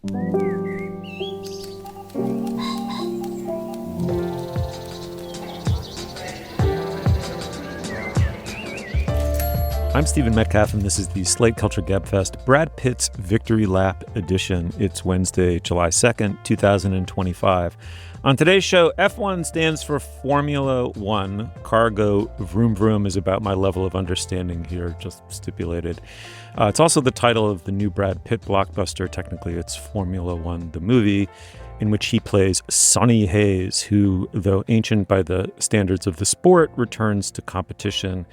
I'm Stephen Metcalf, and this is the Slate Culture Gabfest Brad Pitt's Victory Lap edition. It's Wednesday, July 2nd, 2025. On today's show, F1 stands for Formula One. Cargo Vroom Vroom is about my level of understanding here, just stipulated. It's also the title of the new Brad Pitt blockbuster. Technically, it's Formula One, the movie, in which he plays Sonny Hayes, who, though ancient by the standards of the sport, returns to competition.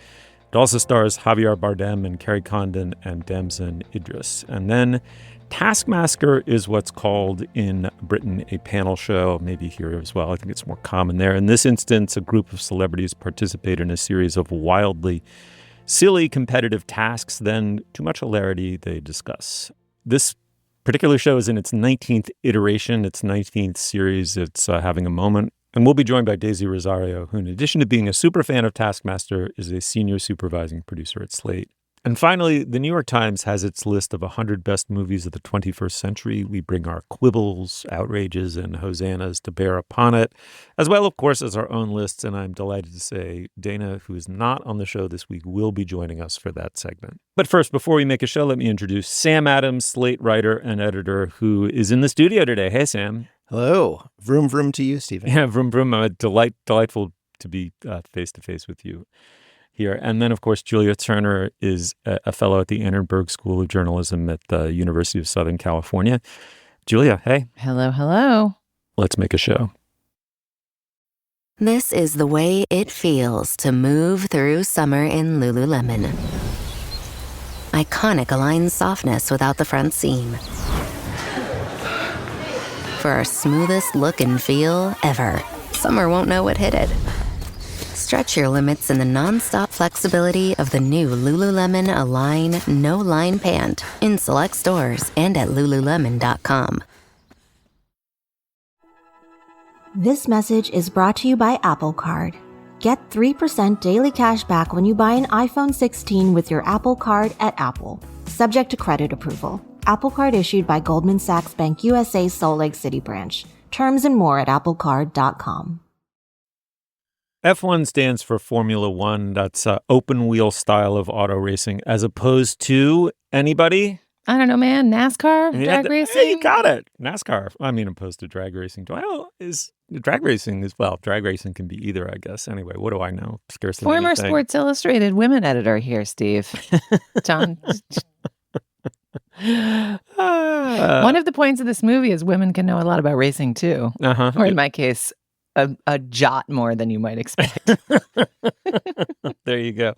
It also stars Javier Bardem and Carrie Condon and Damson Idris. And then Taskmaster is what's called in Britain a panel show, maybe here as well. I think it's more common there. In this instance, a group of celebrities participate in a series of wildly silly competitive tasks. Then, to much hilarity, they discuss. This particular show is in its 19th iteration, its 19th series. It's having a moment. And we'll be joined by Daisy Rosario, who, in addition to being a super fan of Taskmaster, is a senior supervising producer at Slate. And finally, the New York Times has its list of 100 best movies of the 21st century. We bring our quibbles, outrages, and hosannas to bear upon it, as well, of course, as our own lists. And I'm delighted to say Dana, who is not on the show this week, will be joining us for that segment. But first, before we make a show, let me introduce Sam Adams, Slate writer and editor, who is in the studio today. Hey, Sam. Hello. Vroom, vroom to you, Stephen. Yeah, vroom, vroom. Delightful to be face-to-face with you here. And then, of course, Julia Turner is a fellow at the Annenberg School of Journalism at the University of Southern California. Julia, hey. Hello, hello. Let's make a show. This is the way it feels to move through summer in Lululemon. Iconic Align softness without the front seam. For our smoothest look and feel ever. Summer won't know what hit it. Stretch your limits in the non-stop flexibility of the new Lululemon Align No-Line Pant in select stores and at Lululemon.com. This message is brought to you by Apple Card. Get 3% daily cash back when you buy an iPhone 16 with your Apple Card at Apple, subject to credit approval. Apple Card issued by Goldman Sachs Bank USA Salt Lake City branch. Terms and more at applecard.com. F1 stands for Formula One. That's open wheel style of auto racing, as opposed to anybody? I don't know, man. NASCAR? Drag racing? Hey, you got it. NASCAR. I mean, opposed to drag racing. Well, drag racing as well. Drag racing can be either, I guess. Anyway, what do I know? Scarcely Former anything. Sports Illustrated women editor here, Steve. John. One of the points of this movie is women can know a lot about racing, too. Uh-huh. Or in my case, a jot more than you might expect. There you go.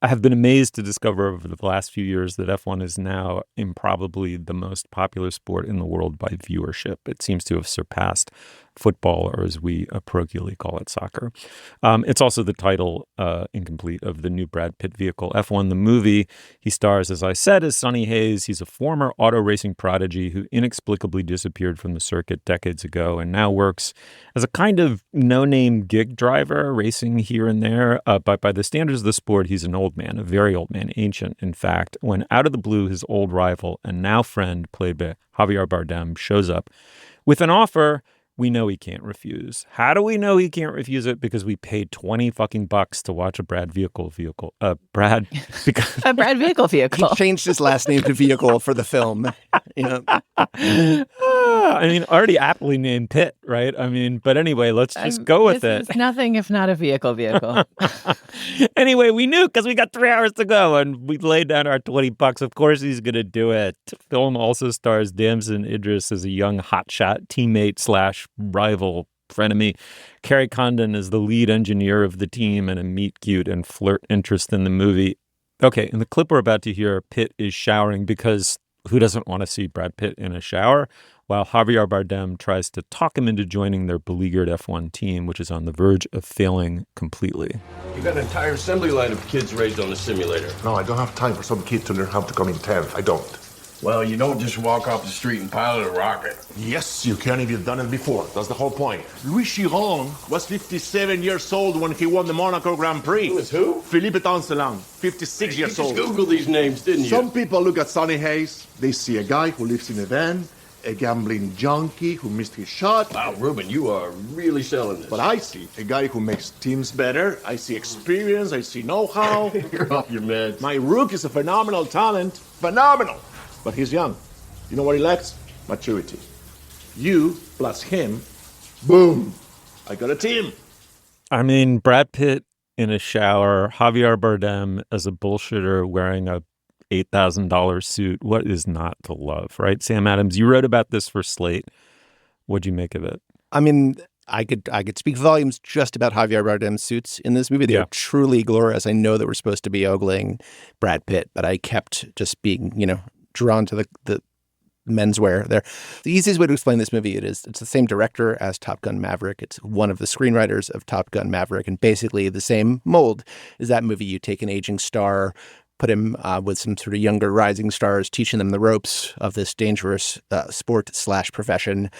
I have been amazed to discover over the last few years that F1 is now improbably the most popular sport in the world by viewership. It seems to have surpassed football, or as we parochially call it, soccer. It's also the title, incomplete, of the new Brad Pitt vehicle, F1, the movie. He stars, as I said, as Sonny Hayes. He's a former auto racing prodigy who inexplicably disappeared from the circuit decades ago and now works as a kind of no-name gig driver, racing here and there. But by the standards of the sport, he's an old man, a very old man, ancient, in fact, when out of the blue, his old rival and now friend, played by Javier Bardem, shows up with an offer we know he can't refuse. How do we know he can't refuse it? Because we paid $20 to watch a Brad vehicle. Brad vehicle. He changed his last name to Vehicle for the film. You know. I mean, already aptly named Pitt, right? I mean, but anyway, let's just go with it. It's nothing if not a vehicle. Anyway, we knew because we got 3 hours to go and we laid down our $20. Of course he's going to do it. The film also stars Damson Idris as a young hotshot teammate / rival frenemy. Carrie Condon is the lead engineer of the team and a meet cute and flirt interest in the movie. Okay, in the clip we're about to hear, Pitt is showering because who doesn't want to see Brad Pitt in a shower? While Javier Bardem tries to talk him into joining their beleaguered F1 team, which is on the verge of failing completely. You got an entire assembly line of kids raised on a simulator. No, I don't have time for some kid to learn how to come in 10th. I don't. Well, you don't just walk off the street and pilot a rocket. Yes, you can if you've done it before. That's the whole point. Louis Chiron was 57 years old when he won the Monaco Grand Prix. Who was who? Philippe Tancelang, 56 years old. You just Googled these names, didn't you? Some people look at Sonny Hayes, they see a guy who lives in a van, a gambling junkie who missed his shot. Wow, Ruben, you are really selling this. But I see a guy who makes teams better. I see experience. I see know-how. You're off your meds. My rook is a phenomenal talent. Phenomenal. But he's young. You know what he lacks? Maturity. You plus him, boom. I got a team. I mean, Brad Pitt in a shower, Javier Bardem as a bullshitter wearing a $8,000 suit. What is not to love, right? Sam Adams, you wrote about this for Slate. What'd you make of it? I mean, I could speak volumes just about Javier Bardem's suits in this movie. They are truly glorious. I know that we're supposed to be ogling Brad Pitt, but I kept just being, drawn to the menswear there. The easiest way to explain this movie, it's the same director as Top Gun Maverick. It's one of the screenwriters of Top Gun Maverick, and basically the same mold is that movie. You take an aging star, put him with some sort of younger rising stars, teaching them the ropes of this dangerous sport/profession.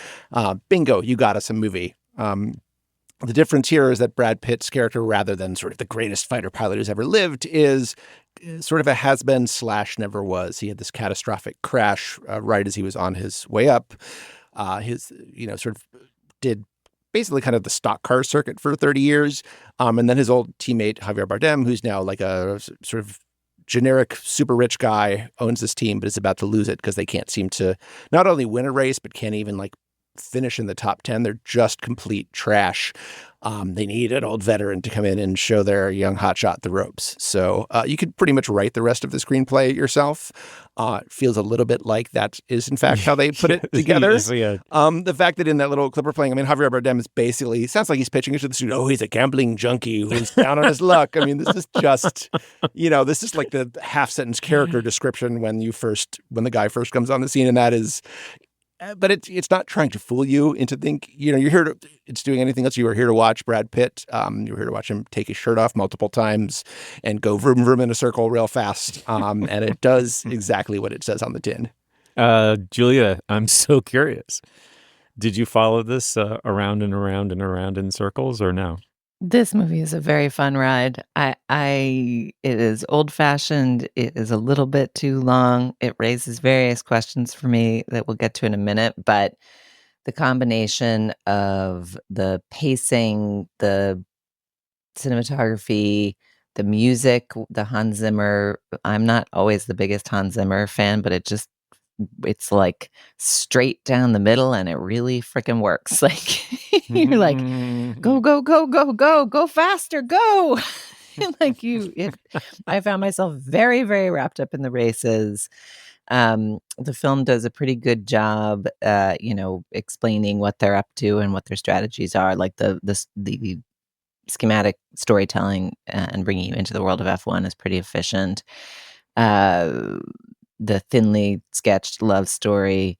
Bingo, you got us a movie. The difference here is that Brad Pitt's character, rather than sort of the greatest fighter pilot who's ever lived, is sort of a has-been / never was. He had this catastrophic crash right as he was on his way up. Sort of did basically kind of the stock car circuit for 30 years. And then his old teammate, Javier Bardem, who's now like a sort of generic super rich guy, owns this team, but is about to lose it because they can't seem to not only win a race, but can't even finish in the top 10. They're just complete trash. They need an old veteran to come in and show their young hotshot the ropes. So you could pretty much write the rest of the screenplay yourself. It feels a little bit like that is, in fact, how they put it together. The fact that in that little clip we're playing, Javier Bardem is basically, sounds like he's pitching into the studio. Oh, he's a gambling junkie who's down on his luck. This is just, this is like the half-sentence character description when the guy first comes on the scene, and that is... But it's not trying to fool you into think, you're here it's doing anything else. You are here to watch Brad Pitt. You're here to watch him take his shirt off multiple times and go vroom, vroom in a circle real fast. And it does exactly what it says on the tin. Julia, I'm so curious. Did you follow this around and around and around in circles or no? This movie is a very fun ride. It is old-fashioned. It is a little bit too long. It raises various questions for me that we'll get to in a minute. But the combination of the pacing, the cinematography, the music, the Hans Zimmer. I'm not always the biggest Hans Zimmer fan, but it's like straight down the middle and it really freaking works. You're like, go, go, go, go, go, go faster, go. I found myself very, very wrapped up in the races. The film does a pretty good job, explaining what they're up to and what their strategies are. Like the schematic storytelling and bringing you into the world of F1 is pretty efficient. The thinly sketched love story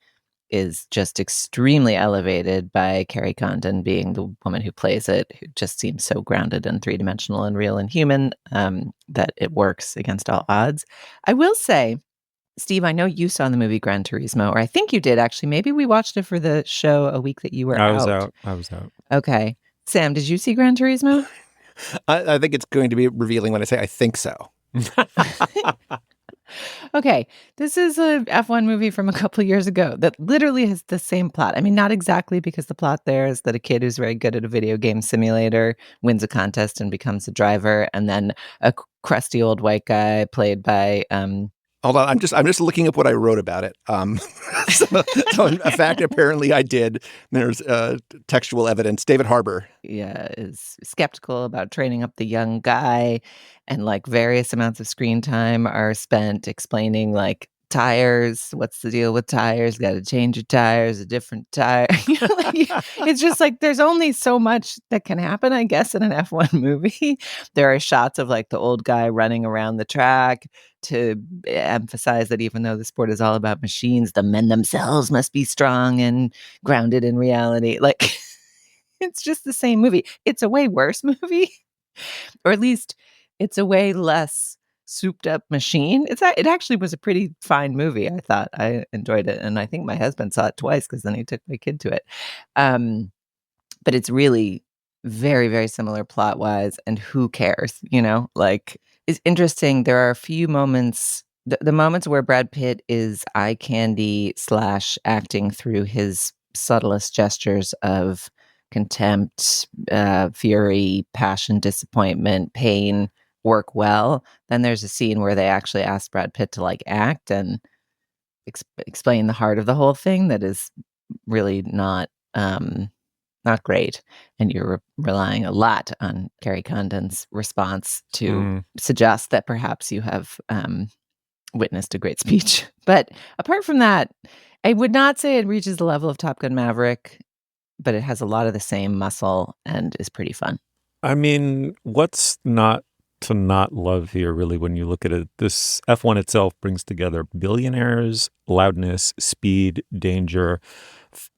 is just extremely elevated by Carrie Condon being the woman who plays it, who just seems so grounded and three-dimensional and real and human that it works against all odds. I will say, Steve, I know you saw the movie Gran Turismo, or I think you did actually. Maybe we watched it for the show a week that you were out. I was out. Okay. Sam, did you see Gran Turismo? I think it's going to be revealing when I say I think so. Okay, this is a F1 movie from a couple of years ago that literally has the same plot. Not exactly, because the plot there is that a kid who's very good at a video game simulator wins a contest and becomes a driver, and then a crusty old white guy played by Hold on, I'm just looking up what I wrote about it. So in fact, apparently I did. There's textual evidence. David Harbour. Yeah, is skeptical about training up the young guy, and various amounts of screen time are spent explaining tires. What's the deal with tires? Got to change your tires, a different tire. It's just there's only so much that can happen, I guess, in an F1 movie. There are shots of the old guy running around the track to emphasize that even though the sport is all about machines, the men themselves must be strong and grounded in reality. It's just the same movie. It's a way worse movie, or at least it's a way less souped up machine. It actually was a pretty fine movie. I thought I enjoyed it, and I think my husband saw it twice because then he took my kid to it. But it's really very, very similar plot wise, and who cares? It's interesting. There are a few moments The moments where Brad Pitt is eye candy / acting through his subtlest gestures of contempt, fury, passion, disappointment, pain work well. Then there's a scene where they actually ask Brad Pitt to like act and explain the heart of the whole thing that is really not great. And you're relying a lot on Carrie Condon's response to suggest that perhaps you have witnessed a great speech. But apart from that, I would not say it reaches the level of Top Gun Maverick, but it has a lot of the same muscle and is pretty fun. I mean, what's not to not love here, really, when you look at it? This F1 itself brings together billionaires, loudness, speed, danger,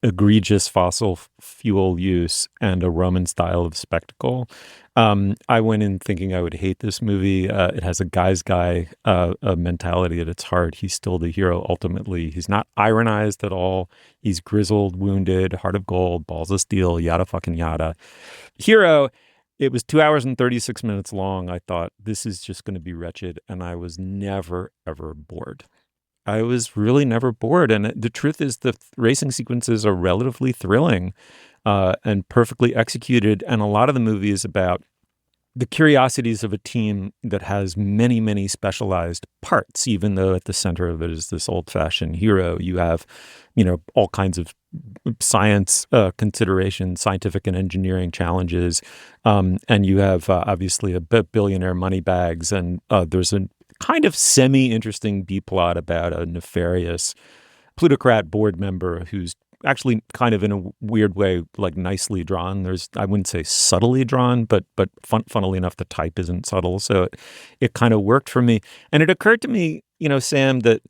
egregious fossil fuel use, and a Roman style of spectacle. I went in thinking I would hate this movie. It has a guy's guy mentality at its heart. He's still the hero ultimately. He's not ironized at all. He's grizzled, wounded, heart of gold, balls of steel, yada fucking yada. Hero. It was 2 hours and 36 minutes long. I thought, this is just going to be wretched. And I was never, ever bored. I was really never bored. And the truth is the racing sequences are relatively thrilling and perfectly executed. And a lot of the movie is about the curiosities of a team that has many, many specialized parts, even though at the center of it is this old-fashioned hero. You have, all kinds of science considerations, scientific and engineering challenges. And you have obviously a billionaire money bags. And there's a kind of semi-interesting B-plot about a nefarious plutocrat board member who's actually kind of in a weird way, like nicely drawn. I wouldn't say subtly drawn, but funnily enough, the type isn't subtle. So it kind of worked for me. And it occurred to me, Sam, that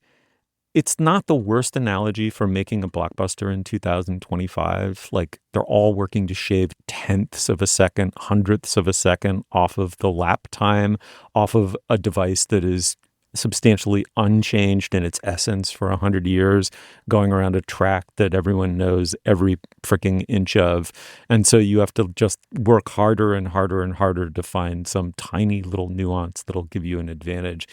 it's not the worst analogy for making a blockbuster in 2025. Like, they're all working to shave tenths of a second, hundredths of a second off of the lap time, off of a device that is substantially unchanged in its essence for 100 years, going around a track that everyone knows every freaking inch of. And so you have to just work harder and harder and harder to find some tiny little nuance that'll give you an advantage.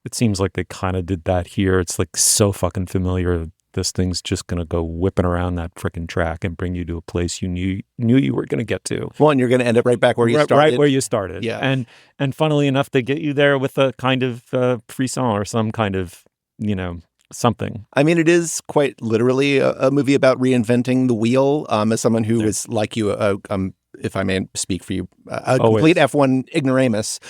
It seems like they kind of did that here. It's like so fucking familiar. This thing's just going to go whipping around that freaking track and bring you to a place you knew you were going to get to. Well, and you're going to end up right back where you started. Right where you started. Yeah. And funnily enough, they get you there with a kind of frisson or some kind of, something. I mean, it is quite literally a movie about reinventing the wheel. As someone who is like you, if I may speak for you, a complete F1 ignoramus.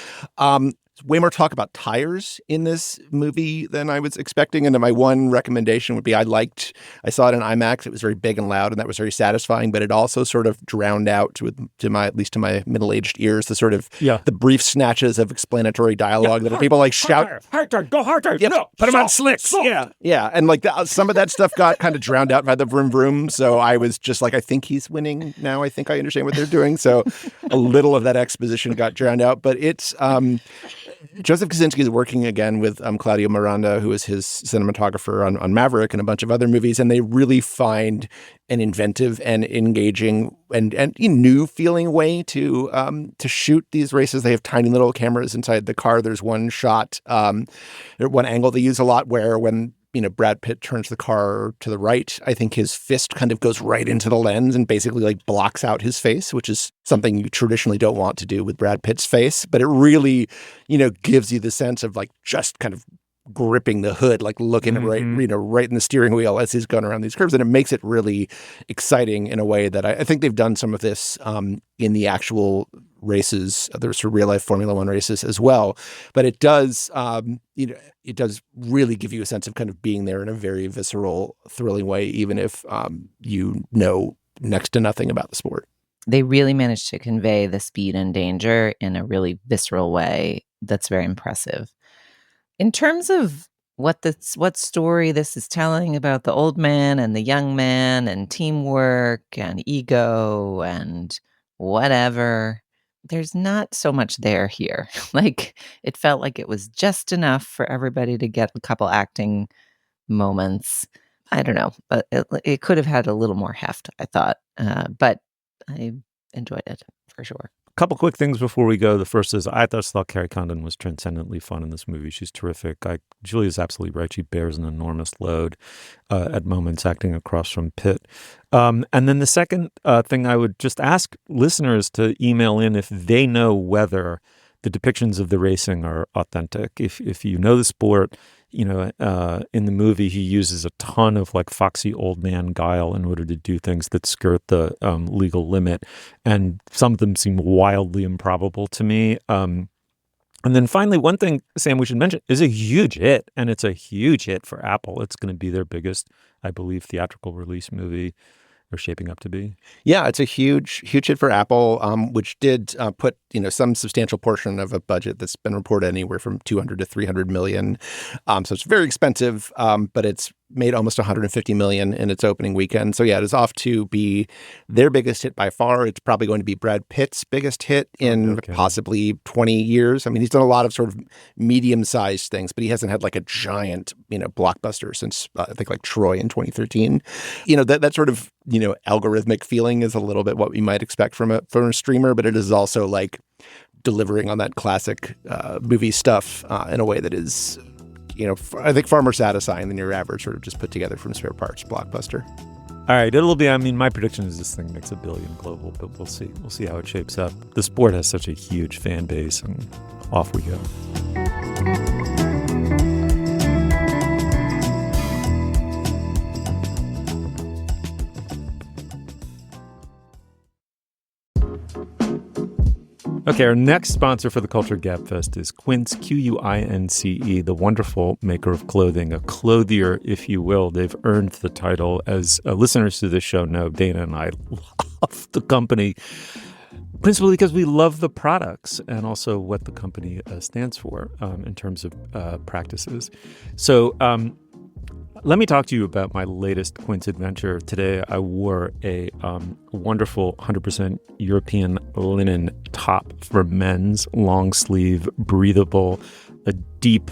Way more talk about tires in this movie than I was expecting. And my one recommendation would be I saw it in IMAX. It was very big and loud, and that was very satisfying. But it also sort of drowned out, at least to my middle-aged ears, the sort of the brief snatches of explanatory dialogue that people like shout. Hard tire, go hard tire. Yep. No, put them on slicks. Yeah. And like some of that stuff got kind of drowned out by the vroom vroom. So I was just like, I think he's winning now. I think I understand what they're doing. So a little of that exposition got drowned out. But it's Joseph Kosinski is working again with Claudio Miranda, who is his cinematographer on Maverick and a bunch of other movies, and they really find an inventive and engaging and new feeling way to shoot these races. They have tiny little cameras inside the car. There's one shot, one angle they use a lot where when Brad Pitt turns the car to the right, I think his fist kind of goes right into the lens and basically like blocks out his face, which is something you traditionally don't want to do with Brad Pitt's face. But it really, gives you the sense of like just kind of gripping the hood, like looking right in the steering wheel as he's going around these curves. And it makes it really exciting in a way that I think they've done some of this in the actual races, other sort of real life Formula One races as well. But it does, it does really give you a sense of kind of being there in a very visceral, thrilling way, even if you know next to nothing about the sport. They really managed to convey the speed and danger in a really visceral way that's very impressive. In terms of what story this is telling about the old man and the young man and teamwork and ego and whatever, there's not so much there here. Like, it felt like it was just enough for everybody to get a couple acting moments. I don't know, but it could have had a little more heft, I thought. But I enjoyed it for sure. couple quick things before we go. The first is I thought Carrie Condon was transcendently fun in this movie. She's terrific. Julia's absolutely right. She bears an enormous load at moments acting across from Pitt. And then the second thing I would just ask listeners to email in if they know whether the depictions of the racing are authentic. If you know the sport, in the movie, he uses a ton of like foxy old man guile in order to do things that skirt the legal limit. And some of them seem wildly improbable to me. And then finally, one thing, Sam, we should mention is a huge hit. And it's a huge hit for Apple. It's going to be their biggest, I believe, theatrical release movie. They're shaping up to be. Yeah, it's a huge hit for Apple, which did put some substantial portion of a budget that's been reported anywhere from 200 to 300 million. So it's very expensive, but it's made almost 150 million in its opening weekend. So yeah, it is off to be their biggest hit by far. It's probably going to be Brad Pitt's biggest hit in possibly 20 years. I mean, he's done a lot of sort of medium-sized things, but he hasn't had like a giant, blockbuster since I think like Troy in 2013. That sort of, algorithmic feeling is a little bit what we might expect from a streamer, but it is also like delivering on that classic movie stuff in a way that is, I think far more satisfying than your average sort of just put together from spare parts blockbuster. All right, it'll be. I mean, my prediction is this thing makes $1 billion global, but we'll see. We'll see how it shapes up. The sport has such a huge fan base, and off we go. Okay, our next sponsor for the Culture Gabfest is Quince, Quince, the wonderful maker of clothing, a clothier, if you will. They've earned the title. As listeners to this show know, Dana and I love the company, principally because we love the products and also what the company stands for in terms of practices. So let me talk to you about my latest Quince adventure. Today, I wore a wonderful 100% European linen top for men's, long sleeve, breathable, a deep,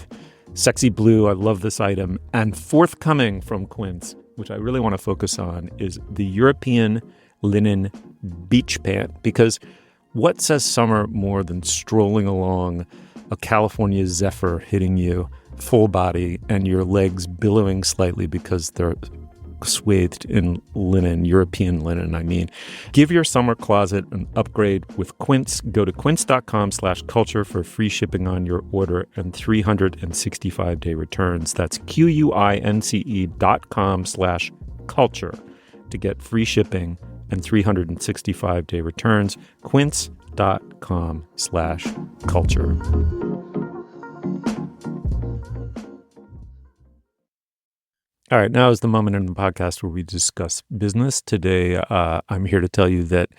sexy blue. I love this item. And forthcoming from Quince, which I really want to focus on, is the European linen beach pant. Because what says summer more than strolling along a California zephyr hitting you full body and your legs billowing slightly because they're swathed in linen, European linen, I mean. Give your summer closet an upgrade with Quince. Go to quince.com/culture for free shipping on your order and 365-day returns. That's QUINCE.com/culture to get free shipping and 365-day returns. Quince.com/culture. All right, now is the moment in the podcast where we discuss business. Today, I'm here to tell you that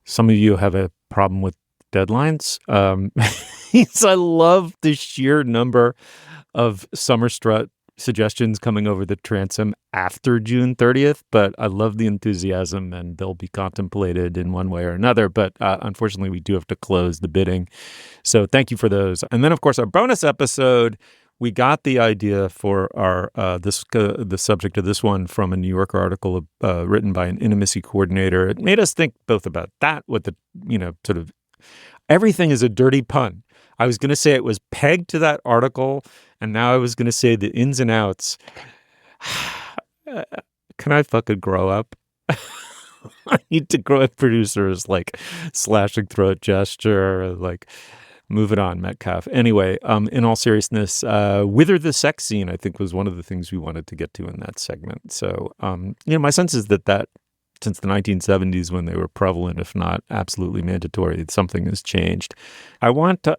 some of you have a problem with deadlines. I love the sheer number of summer strut suggestions coming over the transom after June 30th, but I love the enthusiasm and they'll be contemplated in one way or another. But unfortunately, we do have to close the bidding. So thank you for those. And then, of course, our bonus episode. We got the idea for our the subject of this one from a New Yorker article written by an intimacy coordinator. It made us think both about that, with the sort of everything is a dirty pun. I was going to say it was pegged to that article, and now I was going to say the ins and outs. Can I fucking grow up? I need to grow up. Producers like slashing throat gesture, like. Move it on, Metcalf. Anyway, in all seriousness, Wither the sex scene, I think, was one of the things we wanted to get to in that segment. So, my sense is that since the 1970s, when they were prevalent, if not absolutely mandatory, something has changed. I want to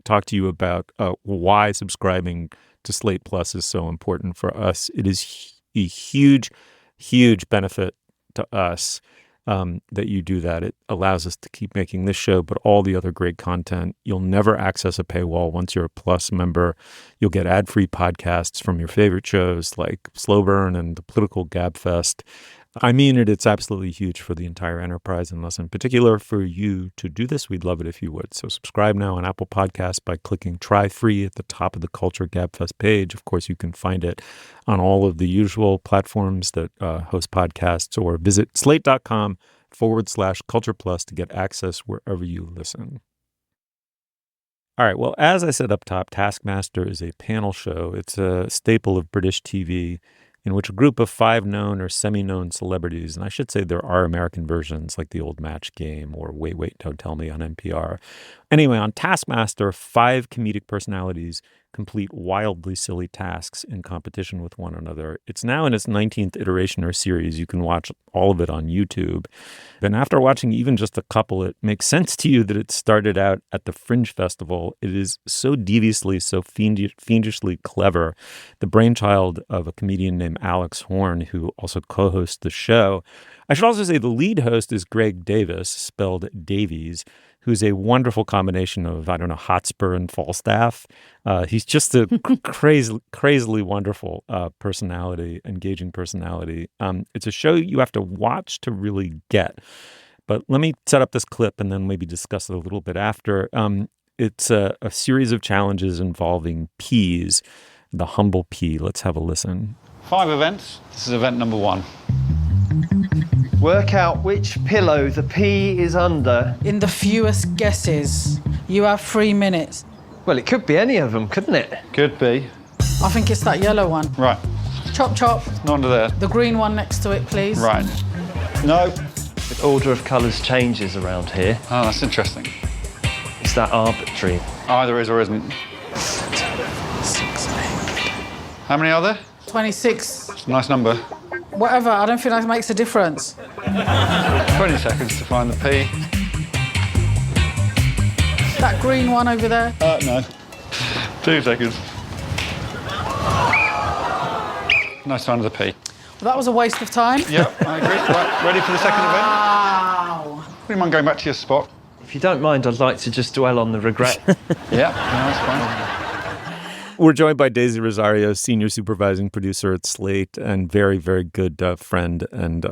talk to you about why subscribing to Slate Plus is so important for us. It is a huge, huge benefit to us. That you do that. It allows us to keep making this show, but all the other great content. You'll never access a paywall once you're a Plus member. You'll get ad-free podcasts from your favorite shows like Slow Burn and the Political Gabfest. I mean it. It's absolutely huge for the entire enterprise, and less in particular for you to do this. We'd love it if you would. So subscribe now on Apple Podcasts by clicking Try Free at the top of the Culture Gabfest page. Of course, you can find it on all of the usual platforms that host podcasts, or visit slate.com slate.com/culture plus to get access wherever you listen. All right. Well, as I said up top, Taskmaster is a panel show. It's a staple of British TV in which a group of 5 known or semi-known celebrities, and I should say there are American versions like The Old Match Game or Wait, Wait, Don't Tell Me on NPR. Anyway, on Taskmaster, 5 comedic personalities complete wildly silly tasks in competition with one another. It's now in its 19th iteration or series. You can watch all of it on YouTube. And after watching even just a couple, it makes sense to you that it started out at the Fringe Festival. It is so deviously, so fiendishly clever. The brainchild of a comedian named Alex Horn, who also co-hosts the show. I should also say the lead host is Greg Davis, spelled Davies, who's a wonderful combination of, I don't know, Hotspur and Falstaff. He's just a crazily wonderful personality, engaging personality. It's a show you have to watch to really get. But let me set up this clip and then maybe discuss it a little bit after. It's a series of challenges involving peas, the humble pea. Let's have a listen. 5 events. This is event number 1. Work out which pillow the pea is under. In the fewest guesses, you have 3 minutes. Well, it could be any of them, couldn't it? Could be. I think it's that yellow one. Right. Chop, chop. Not under there. The green one next to it, please. Right. No. The order of colours changes around here. Oh, that's interesting. Is that arbitrary? Either is or isn't. 6, 8. How many are there? 26. It's a nice number. Whatever, I don't think that makes a difference. 20 seconds to find the pea. That green one over there. No. 2 seconds. Nice find of the pea. Well, that was a waste of time. Yep, I agree. Right, ready for the second event? Wow. Would you mind going back to your spot? If you don't mind, I'd like to just dwell on the regret. Yeah, no, that's fine. We're joined by Daisy Rosario, senior supervising producer at Slate and very, very good friend and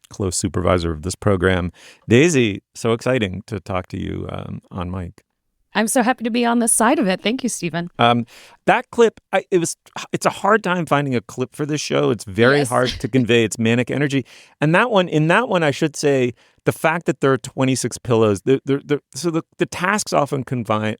close supervisor of this program. Daisy, so exciting to talk to you on mic. I'm so happy to be on this side of it. Thank you, Stephen. That clip, it's a hard time finding a clip for this show. It's very hard to convey its manic energy. And in that one, I should say, the fact that there are 26 pillows, so the tasks often combine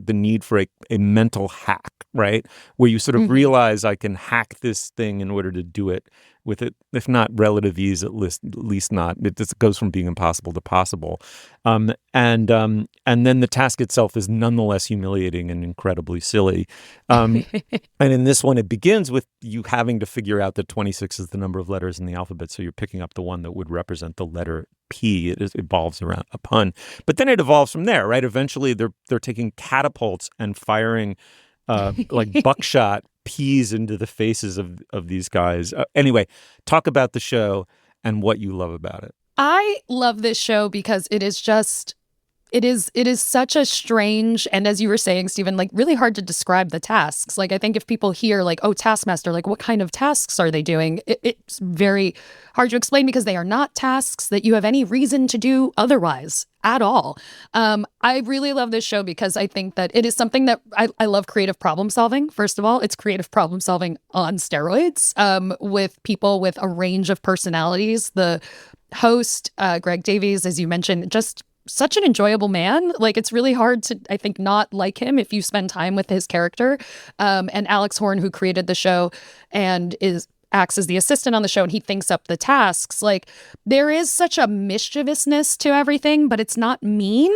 the need for a mental hack, right? Where you sort of realize I can hack this thing in order to do it with it, if not relative ease, at least not. It just goes from being impossible to possible. And then the task itself is nonetheless humiliating and incredibly silly. And in this one, it begins with you having to figure out that 26 is the number of letters in the alphabet. So you're picking up the one that would represent the letter P. It evolves around a pun. But then it evolves from there, right? Eventually, they're taking catapults and firing like buckshot peas into the faces of these guys. Anyway, talk about the show and what you love about it. I love this show because it is such a strange, and as you were saying, Stephen, like really hard to describe the tasks. Like I think if people hear like, oh, Taskmaster, like what kind of tasks are they doing? It's very hard to explain because they are not tasks that you have any reason to do otherwise at all. I really love this show because I think that it is something that I love creative problem solving. First of all, it's creative problem solving on steroids with people with a range of personalities. The host, Greg Davies, as you mentioned, just such an enjoyable man. Like it's really hard to, I think, not like him if you spend time with his character. And Alex Horn, who created the show and acts as the assistant on the show, and he thinks up the tasks. Like there is such a mischievousness to everything, but it's not mean.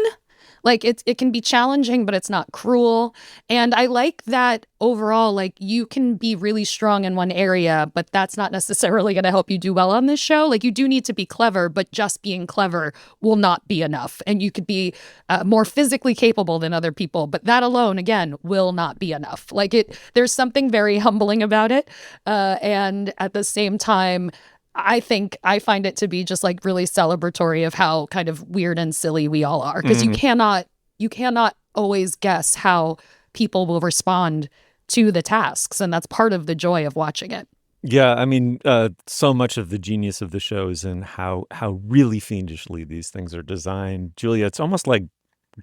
Like it can be challenging, but it's not cruel. And I like that overall, like you can be really strong in one area, but that's not necessarily going to help you do well on this show. Like you do need to be clever, but just being clever will not be enough. And you could be more physically capable than other people, but that alone, again, will not be enough. Like there's something very humbling about it. And at the same time, I think I find it to be just like really celebratory of how kind of weird and silly we all are, because you cannot always guess how people will respond to the tasks, and that's part of the joy of watching it. Yeah, I mean, so much of the genius of the show is in how really fiendishly these things are designed. Julia, it's almost like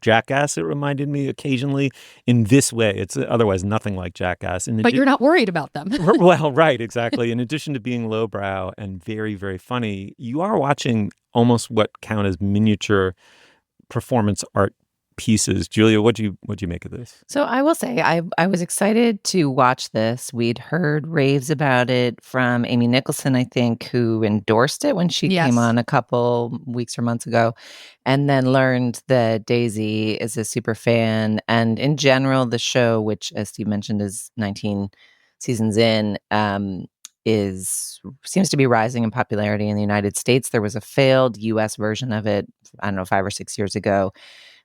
Jackass, it reminded me occasionally in this way. It's otherwise nothing like Jackass. But you're not worried about them. Well, right, exactly. In addition to being lowbrow and very, very funny, you are watching almost what count as miniature performance art pieces. Julia, what'd you make of this? So I will say I was excited to watch this. We'd heard raves about it from Amy Nicholson, I think, who endorsed it when she came on a couple weeks or months ago, and then learned that Daisy is a super fan. And in general, the show, which, as Steve mentioned, is 19 seasons in, seems to be rising in popularity in the United States. There was a failed US version of it, I don't know, 5 or 6 years ago.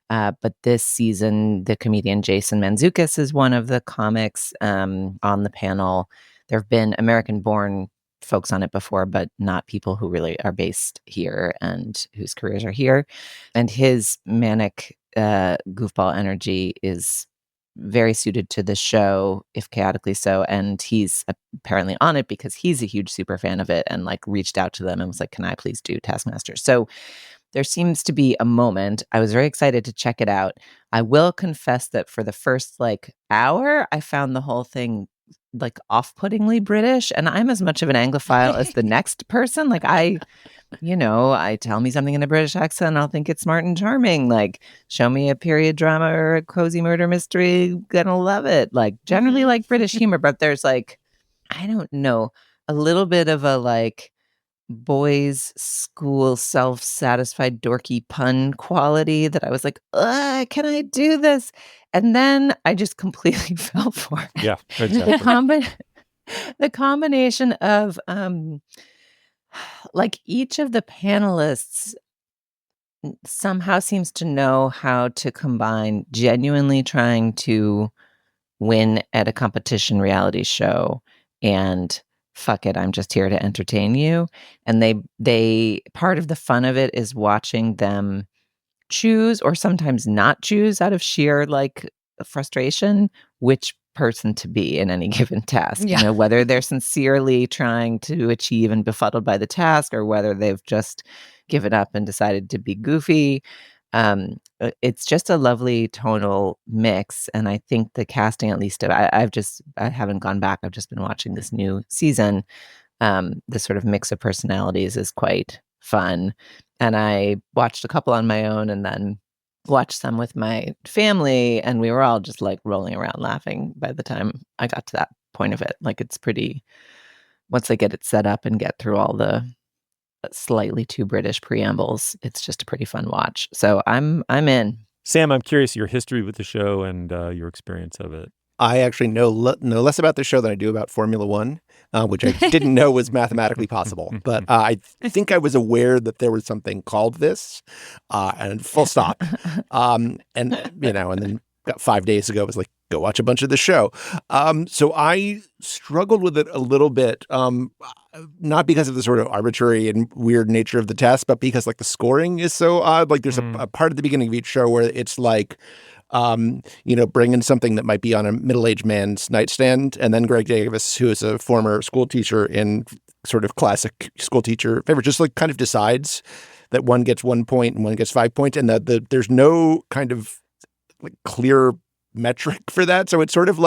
But this season, the comedian Jason Mantzoukas is one of the comics on the panel. There have been American-born folks on it before, but not people who really are based here and whose careers are here. And his manic goofball energy is very suited to the show, if chaotically so. And he's apparently on it because he's a huge super fan of it and like reached out to them and was like, "Can I please do Taskmaster?" So there seems to be a moment. I was very excited to check it out. I will confess that for the first hour, I found the whole thing off-puttingly British, and I'm as much of an Anglophile as the next person. I tell me something in a British accent, I'll think it's smart and charming. Show me a period drama or a cozy murder mystery, gonna love it. Generally British humor, but there's I don't know, a little bit of a boys' school self-satisfied dorky pun quality that I was like, can I do this? And then I just completely fell for it. Yeah, exactly. The combination of each of the panelists somehow seems to know how to combine genuinely trying to win at a competition reality show and fuck it, I'm just here to entertain you. And they part of the fun of it is watching them choose or sometimes not choose out of sheer frustration which person to be in any given task. Yeah. Whether they're sincerely trying to achieve and befuddled by the task or whether they've just given up and decided to be goofy. It's just a lovely tonal mix, and I think the casting, at least, I haven't gone back. I've just been watching this new season. The sort of mix of personalities is quite fun, and I watched a couple on my own, and then watched some with my family, and we were all just rolling around laughing by the time I got to that point of it. It's pretty. Once they get it set up and get through all the slightly too British preambles, it's just a pretty fun watch. So I'm in. Sam, I'm curious your history with the show and your experience of it. I actually know less about the show than I do about Formula One, which I didn't know was mathematically possible. But I think I was aware that there was something called this, and full stop. And then about 5 days ago, I was like, go watch a bunch of the show. So I struggled with it a little bit, not because of the sort of arbitrary and weird nature of the test, but because the scoring is so odd. There's a part at the beginning of each show where it's bring in something that might be on a middle-aged man's nightstand. And then Greg Davis, who is a former school teacher in sort of classic school teacher favorite, just kind of decides that one gets 1 point and one gets 5 points. And there's no kind of clear metric for that. So it's sort of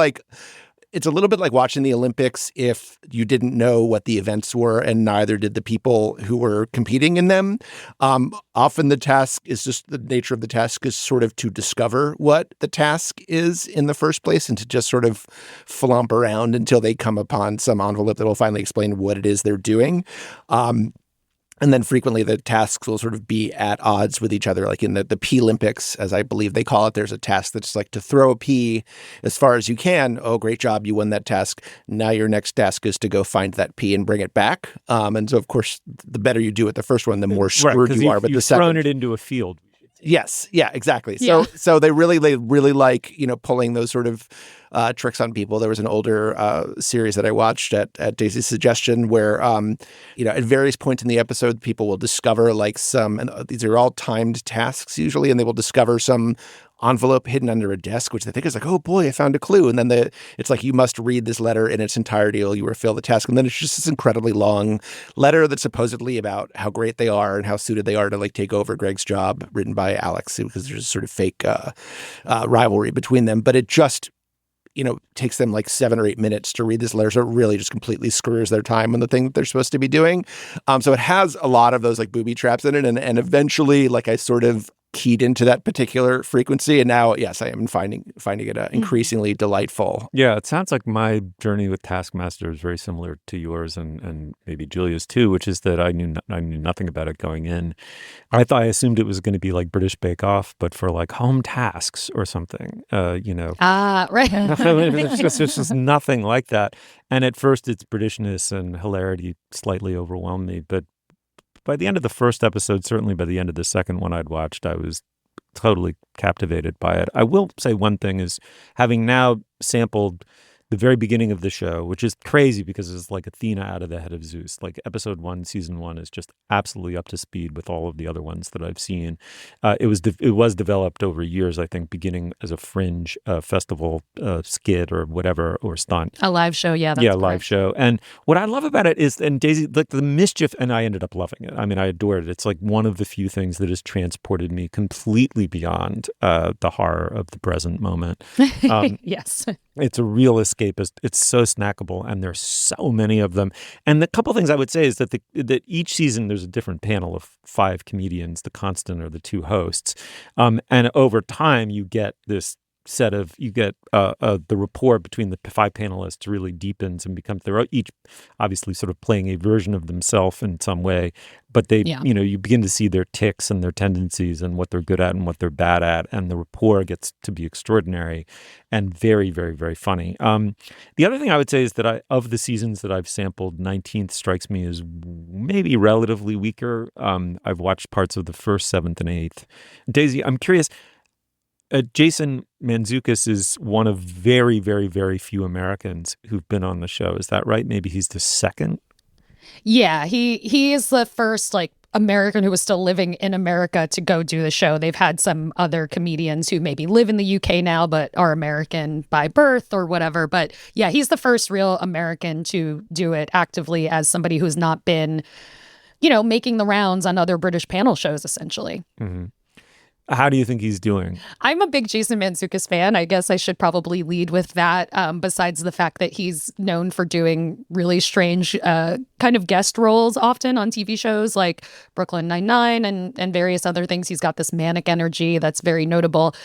it's a little bit like watching the Olympics if you didn't know what the events were and neither did the people who were competing in them. Often the task is just the nature of the task is sort of to discover what the task is in the first place and to just sort of flump around until they come upon some envelope that will finally explain what it is they're doing. And then frequently the tasks will sort of be at odds with each other. Like in the Pea Olympics, as I believe they call it, there's a task that's to throw a pea as far as you can. Oh, great job. You won that task. Now your next task is to go find that pea and bring it back. And so, of course, the better you do at the first one, the more screwed you are. But you've thrown it into a field. Yes. Yeah, exactly. Yeah. So they really like, pulling those sort of tricks on people. There was an older series that I watched at Daisy's suggestion where, at various points in the episode, people will discover and these are all timed tasks usually, and they will discover some envelope hidden under a desk, which they think is like, oh boy, I found a clue. And then it's like, you must read this letter in its entirety or you will fail the task. And then it's just this incredibly long letter that's supposedly about how great they are and how suited they are to like take over Greg's job, written by Alex, because there's a sort of fake rivalry between them. But it just, takes them like 7 or 8 minutes to read this letter. So it really just completely screws their time on the thing that they're supposed to be doing. So it has a lot of those like booby traps in it. And eventually, like, I sort of keyed into that particular frequency. And now, yes, I am finding it increasingly delightful. Yeah, it sounds like my journey with Taskmaster is very similar to yours and maybe Julia's too, which is that I knew nothing about it going in. I assumed it was going to be like British Bake Off, but for like home tasks or something, right. It's just nothing like that. And at first its Britishness and hilarity slightly overwhelmed me, but by the end of the first episode, certainly by the end of the second one I'd watched, I was totally captivated by it. I will say one thing is, having now sampled the very beginning of the show, which is crazy because it's like Athena out of the head of Zeus. Like episode 1, season 1 is just absolutely up to speed with all of the other ones that I've seen. It was developed over years, I think, beginning as a fringe festival skit or whatever, or stunt. A live show, yeah. That's live show. And what I love about it is, and Daisy, like the mischief, and I ended up loving it. I mean, I adored it. It's like one of the few things that has transported me completely beyond the horror of the present moment. Yes. It's a real escapist. It's so snackable, and there's so many of them. And the couple things I would say is that that each season there's a different panel of 5 comedians. The constant are the 2 hosts, and over time you get this set of the rapport between the 5 panelists really deepens and becomes they're each obviously sort of playing a version of themselves in some way, but they you begin to see their tics and their tendencies and what they're good at and what they're bad at, and the rapport gets to be extraordinary and very, very, very funny. The other thing I would say is that of the seasons that I've sampled, 19th strikes me as maybe relatively weaker. I've watched parts of the first, 7th, and 8th. Daisy, I'm curious. Jason Mantzoukas is one of very, very, very few Americans who've been on the show. Is that right? Maybe he's the second? Yeah, he is the first like American who was still living in America to go do the show. They've had some other comedians who maybe live in the UK now but are American by birth or whatever. But yeah, he's the first real American to do it actively as somebody who's not been, making the rounds on other British panel shows, essentially. Mm-hmm. How do you think he's doing? I'm a big Jason Mantzoukas fan. I guess I should probably lead with that, besides the fact that he's known for doing really strange kind of guest roles often on TV shows like Brooklyn Nine-Nine and various other things. He's got this manic energy that's very notable.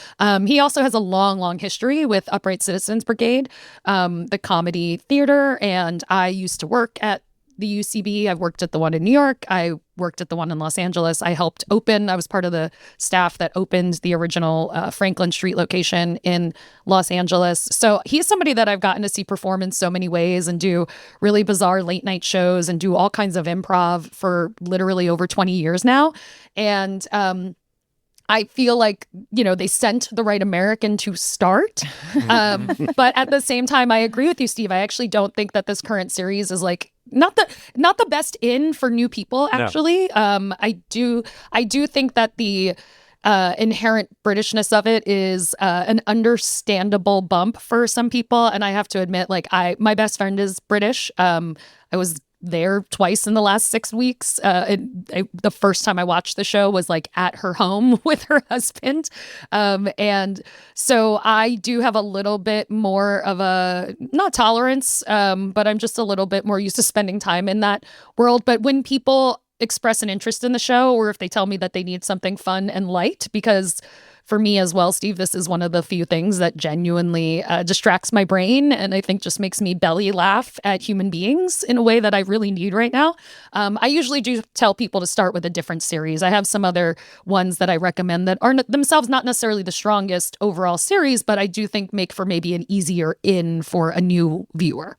He also has a long, long history with Upright Citizens Brigade, the comedy theater, and I used to work at the UCB. I've worked at the one in New York. I worked at the one in Los Angeles. I was part of the staff that opened the original Franklin Street location in Los Angeles. So he's somebody that I've gotten to see perform in so many ways and do really bizarre late night shows and do all kinds of improv for literally over 20 years now. And I feel like, they sent the right American to start. But at the same time, I agree with you, Steve. I actually don't think that this current series is like not the best in for new people, actually. No. I do think that the inherent Britishness of it is an understandable bump for some people. And I have to admit, like, my best friend is British. I was there twice in the last 6 weeks. The first time I watched the show was like at her home with her husband. And so I do have a little bit more of a, not tolerance, but I'm just a little bit more used to spending time in that world. But when people express an interest in the show, or if they tell me that they need something fun and light, because for me as well, Steve, this is one of the few things that genuinely distracts my brain and I think just makes me belly laugh at human beings in a way that I really need right now. I usually do tell people to start with a different series. I have some other ones that I recommend that are themselves not necessarily the strongest overall series, but I do think make for maybe an easier in for a new viewer.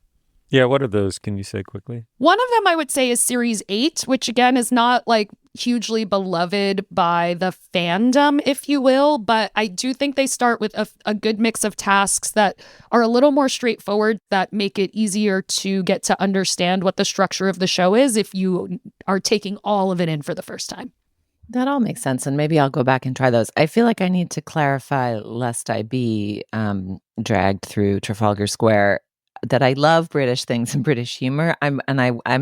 Yeah, what are those? Can you say quickly? One of them I would say is Series 8, which again is not like hugely beloved by the fandom, if you will, but I do think they start with a good mix of tasks that are a little more straightforward, that make it easier to get to understand what the structure of the show is if you are taking all of it in for the first time. That all makes sense, and maybe I'll go back and try those. I feel like I need to clarify, lest I be dragged through Trafalgar Square, that I love British things and British humor. I'm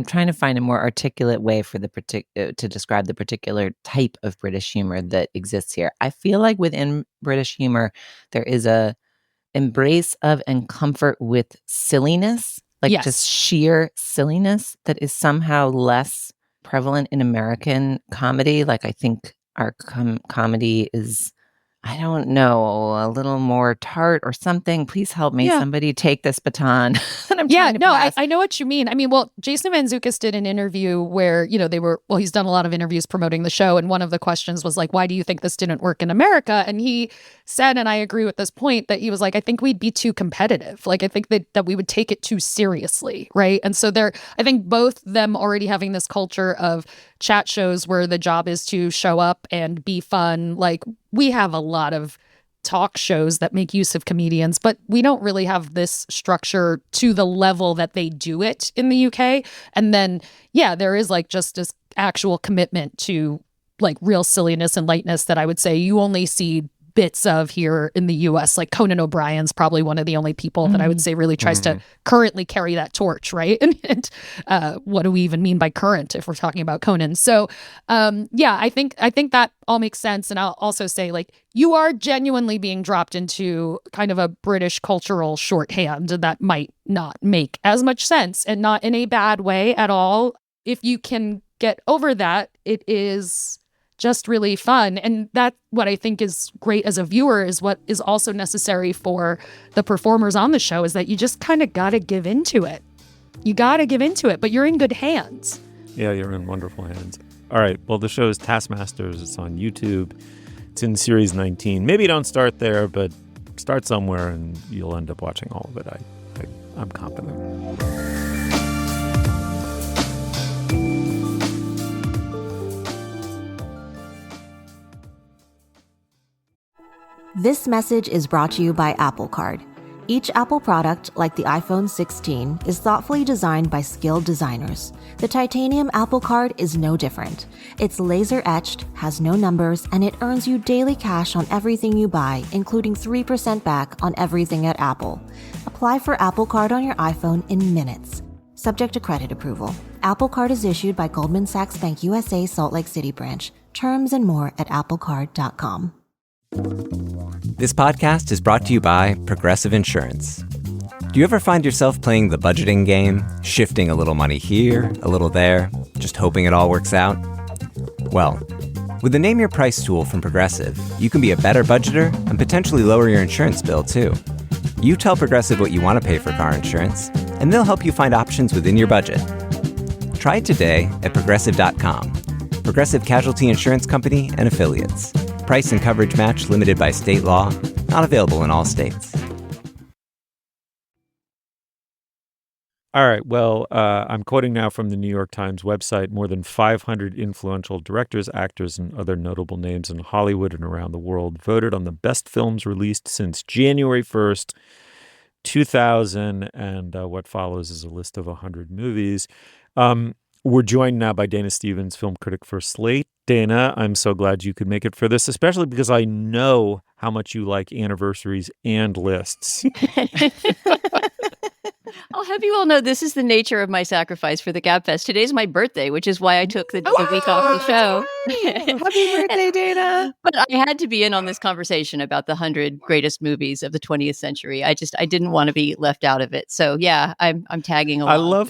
trying to find a more articulate way for to describe the particular type of British humor that exists here. I feel like within British humor, there is a embrace of and comfort with silliness, like just sheer silliness, that is somehow less prevalent in American comedy. Like, I think our comedy is, I don't know, a little more tart or something. Please help me. Somebody take this baton. I know what you mean. I mean, well, Jason Mantzoukas did an interview where, he's done a lot of interviews promoting the show. And one of the questions was like, why do you think this didn't work in America? And he said, and I agree with this point, that he was like, I think we'd be too competitive. Like, I think that we would take it too seriously. Right. And so I think both them already having this culture of chat shows where the job is to show up and be fun. Like, we have a lot of talk shows that make use of comedians, but we don't really have this structure to the level that they do it in the UK. And then, there is like just this actual commitment to like real silliness and lightness that I would say you only see bits of here in the US. Like Conan O'Brien's probably one of the only people that I would say really tries to currently carry that torch, right? And what do we even mean by current if we're talking about Conan? So I think that all makes sense. And I'll also say, like, you are genuinely being dropped into kind of a British cultural shorthand that might not make as much sense, and not in a bad way at all. If you can get over that, it is just really fun. And that, what I think is great as a viewer, is what is also necessary for the performers on the show, is that you just kind of got to give into it. You got to give into it, but you're in good hands. Yeah, you're in wonderful hands. All right. Well, the show is Taskmasters. It's on YouTube. It's in series 19. Maybe don't start there, but start somewhere and you'll end up watching all of it. I'm confident. This message is brought to you by Apple Card. Each Apple product, like the iPhone 16, is thoughtfully designed by skilled designers. The titanium Apple Card is no different. It's laser etched, has no numbers, and it earns you daily cash on everything you buy, including 3% back on everything at Apple. Apply for Apple Card on your iPhone in minutes. Subject to credit approval. Apple Card is issued by Goldman Sachs Bank USA Salt Lake City branch. Terms and more at applecard.com. This podcast is brought to you by Progressive Insurance. Do you ever find yourself playing the budgeting game, shifting a little money here, a little there, just hoping it all works out? Well, with the Name Your Price tool from Progressive, you can be a better budgeter and potentially lower your insurance bill, too. You tell Progressive what you want to pay for car insurance, and they'll help you find options within your budget. Try it today at Progressive.com. Progressive Casualty Insurance Company and Affiliates. Price and coverage match limited by state law. Not available in all states. All right. Well, I'm quoting now from the New York Times website. More than 500 influential directors, actors, and other notable names in Hollywood and around the world voted on the best films released since January 1st, 2000. And what follows is a list of 100 movies. We're joined now by Dana Stevens, film critic for Slate. Dana, I'm so glad you could make it for this, especially because I know how much you like anniversaries and lists. I'll have you all know this is the nature of my sacrifice for the Gabfest. Today's my birthday, which is why I took the week off the show. Happy birthday, Dana. But I had to be in on this conversation about the 100 greatest movies of the 20th century. I didn't want to be left out of it. So yeah, I'm tagging along.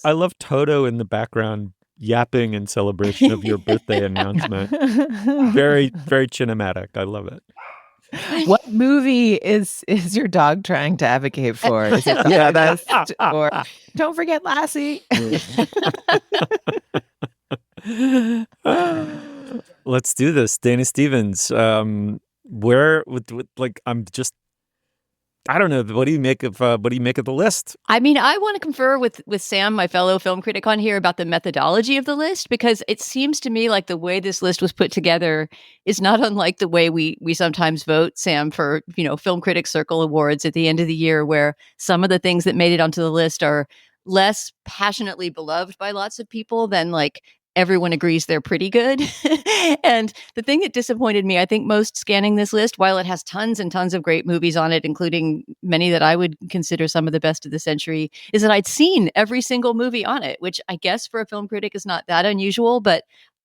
I love Toto in the background yapping in celebration of your birthday announcement. Very, very cinematic. I love it. What movie is your dog trying to advocate for? Is it Best or Don't Forget Lassie? Let's do this. Dana Stevens, I don't know. What do you make of the list? I mean, I want to confer with Sam, my fellow film critic on here, about the methodology of the list, because it seems to me like the way this list was put together is not unlike the way we sometimes vote, Sam, for, Film Critics Circle Awards at the end of the year, where some of the things that made it onto the list are less passionately beloved by lots of people than like everyone agrees they're pretty good. And the thing that disappointed me, I think, most scanning this list, while it has tons and tons of great movies on it, including many that I would consider some of the best of the century, is that I'd seen every single movie on it, which I guess for a film critic is not that unusual, but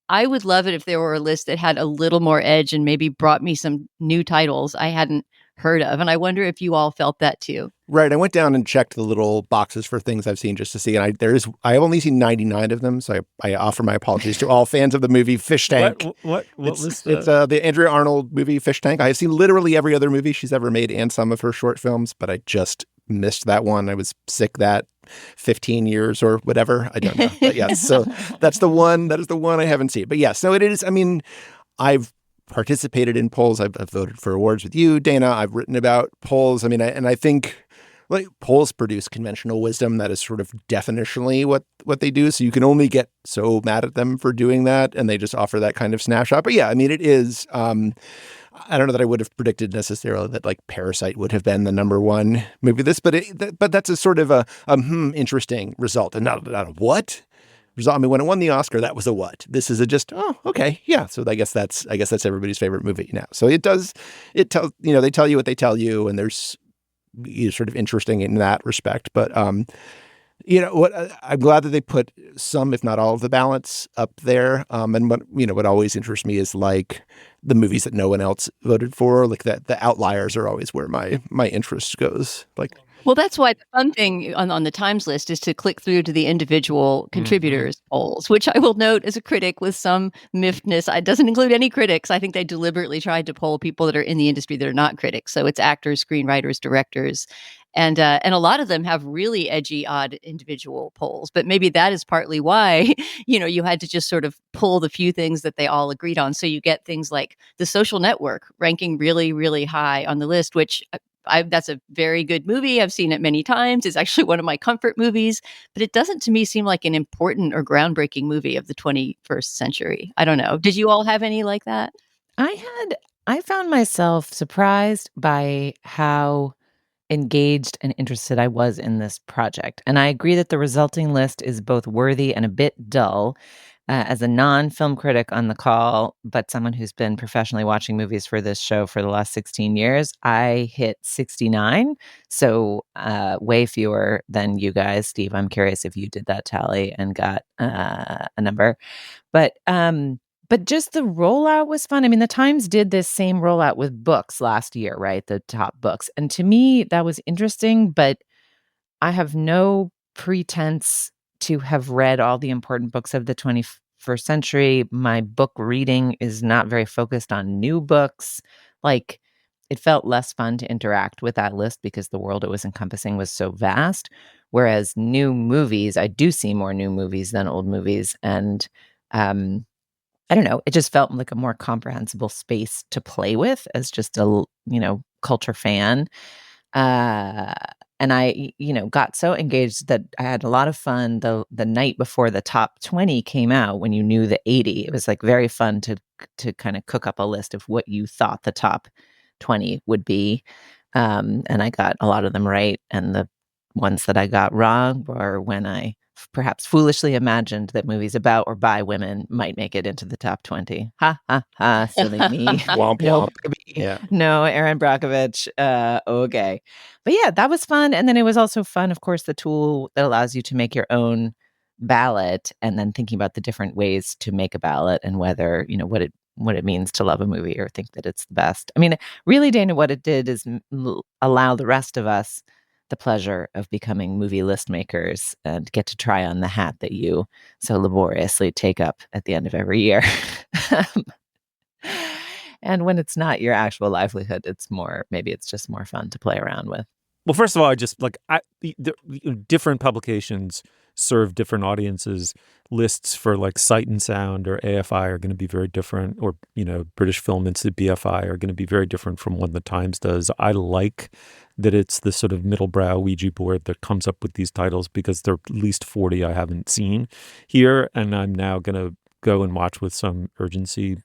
I would love it if there were a list that had a little more edge and maybe brought me some new titles I hadn't heard of. And I wonder if you all felt that too. Right. I went down and checked the little boxes for things I've seen just to see. And I have only seen 99 of them. So I offer my apologies to all fans of the movie Fish Tank. What it's the Andrea Arnold movie Fish Tank. I have seen literally every other movie she's ever made and some of her short films, but I just missed that one. I was sick that 15 years or whatever. I don't know. But yes, so that's the one. That is the one I haven't seen. But yes, so it is. I mean, I've participated in polls. I've voted for awards with you, Dana. I've written about polls. I mean, I think like polls produce conventional wisdom that is sort of definitionally what they do. So you can only get so mad at them for doing that, and they just offer that kind of snapshot. But yeah, I mean, it is. I don't know that I would have predicted necessarily that like Parasite would have been the number one movie. But that's a sort of a interesting result, and not a what result. I mean, when it won the Oscar, that was a what. This is a just okay, yeah. So I guess that's everybody's favorite movie now. So they tell you what they tell you, and there's sort of interesting in that respect. But what I'm glad that they put some, if not all, of the balance up there. And what always interests me is like the movies that no one else voted for, like that the outliers are always where my interest goes. Like, well, that's why the fun thing on the Times list is to click through to the individual contributors' polls, which I will note as a critic with some miffedness. It doesn't include any critics. I think they deliberately tried to poll people that are in the industry that are not critics. So it's actors, screenwriters, directors. And a lot of them have really edgy, odd individual polls. But maybe that is partly why, you had to just sort of pull the few things that they all agreed on. So you get things like The Social Network ranking really, really high on the list, which that's a very good movie. I've seen it many times. It's actually one of my comfort movies. But it doesn't, to me, seem like an important or groundbreaking movie of the 21st century. I don't know. Did you all have any like that? I found myself surprised by how engaged and interested I was in this project. And I agree that the resulting list is both worthy and a bit dull. As a non-film critic on the call, but someone who's been professionally watching movies for this show for the last 16 years, I hit 69. So way fewer than you guys. Steve, I'm curious if you did that tally and got a number. But just the rollout was fun. I mean, the Times did this same rollout with books last year, right? The top books. And to me, that was interesting, but I have no pretense to have read all the important books of the 21st century. My book reading is not very focused on new books. Like, it felt less fun to interact with that list because the world it was encompassing was so vast. Whereas new movies, I do see more new movies than old movies. And I don't know, it just felt like a more comprehensible space to play with as just a, culture fan. And I, got so engaged that I had a lot of fun the night before the top 20 came out when you knew the 80. It was like very fun to kind of cook up a list of what you thought the top 20 would be. And I got a lot of them right. And the ones that I got wrong were when I perhaps foolishly imagined that movies about or by women might make it into the top 20. Ha, ha, ha, silly me. Womp, womp. Yeah. No, Erin Brockovich. Okay. But yeah, that was fun. And then it was also fun, of course, the tool that allows you to make your own ballot and then thinking about the different ways to make a ballot and whether, what it means to love a movie or think that it's the best. I mean, really, Dana, what it did is allow the rest of us the pleasure of becoming movie list makers and get to try on the hat that you so laboriously take up at the end of every year. And when it's not your actual livelihood, maybe it's just more fun to play around with. Well, first of all, different publications serve different audiences. Lists for like Sight and Sound or AFI are going to be very different, or British Film Institute BFI are going to be very different from what the Times does. I like that it's the sort of middle brow Ouija board that comes up with these titles because there are at least 40 I haven't seen here, and I'm now going to go and watch with some urgency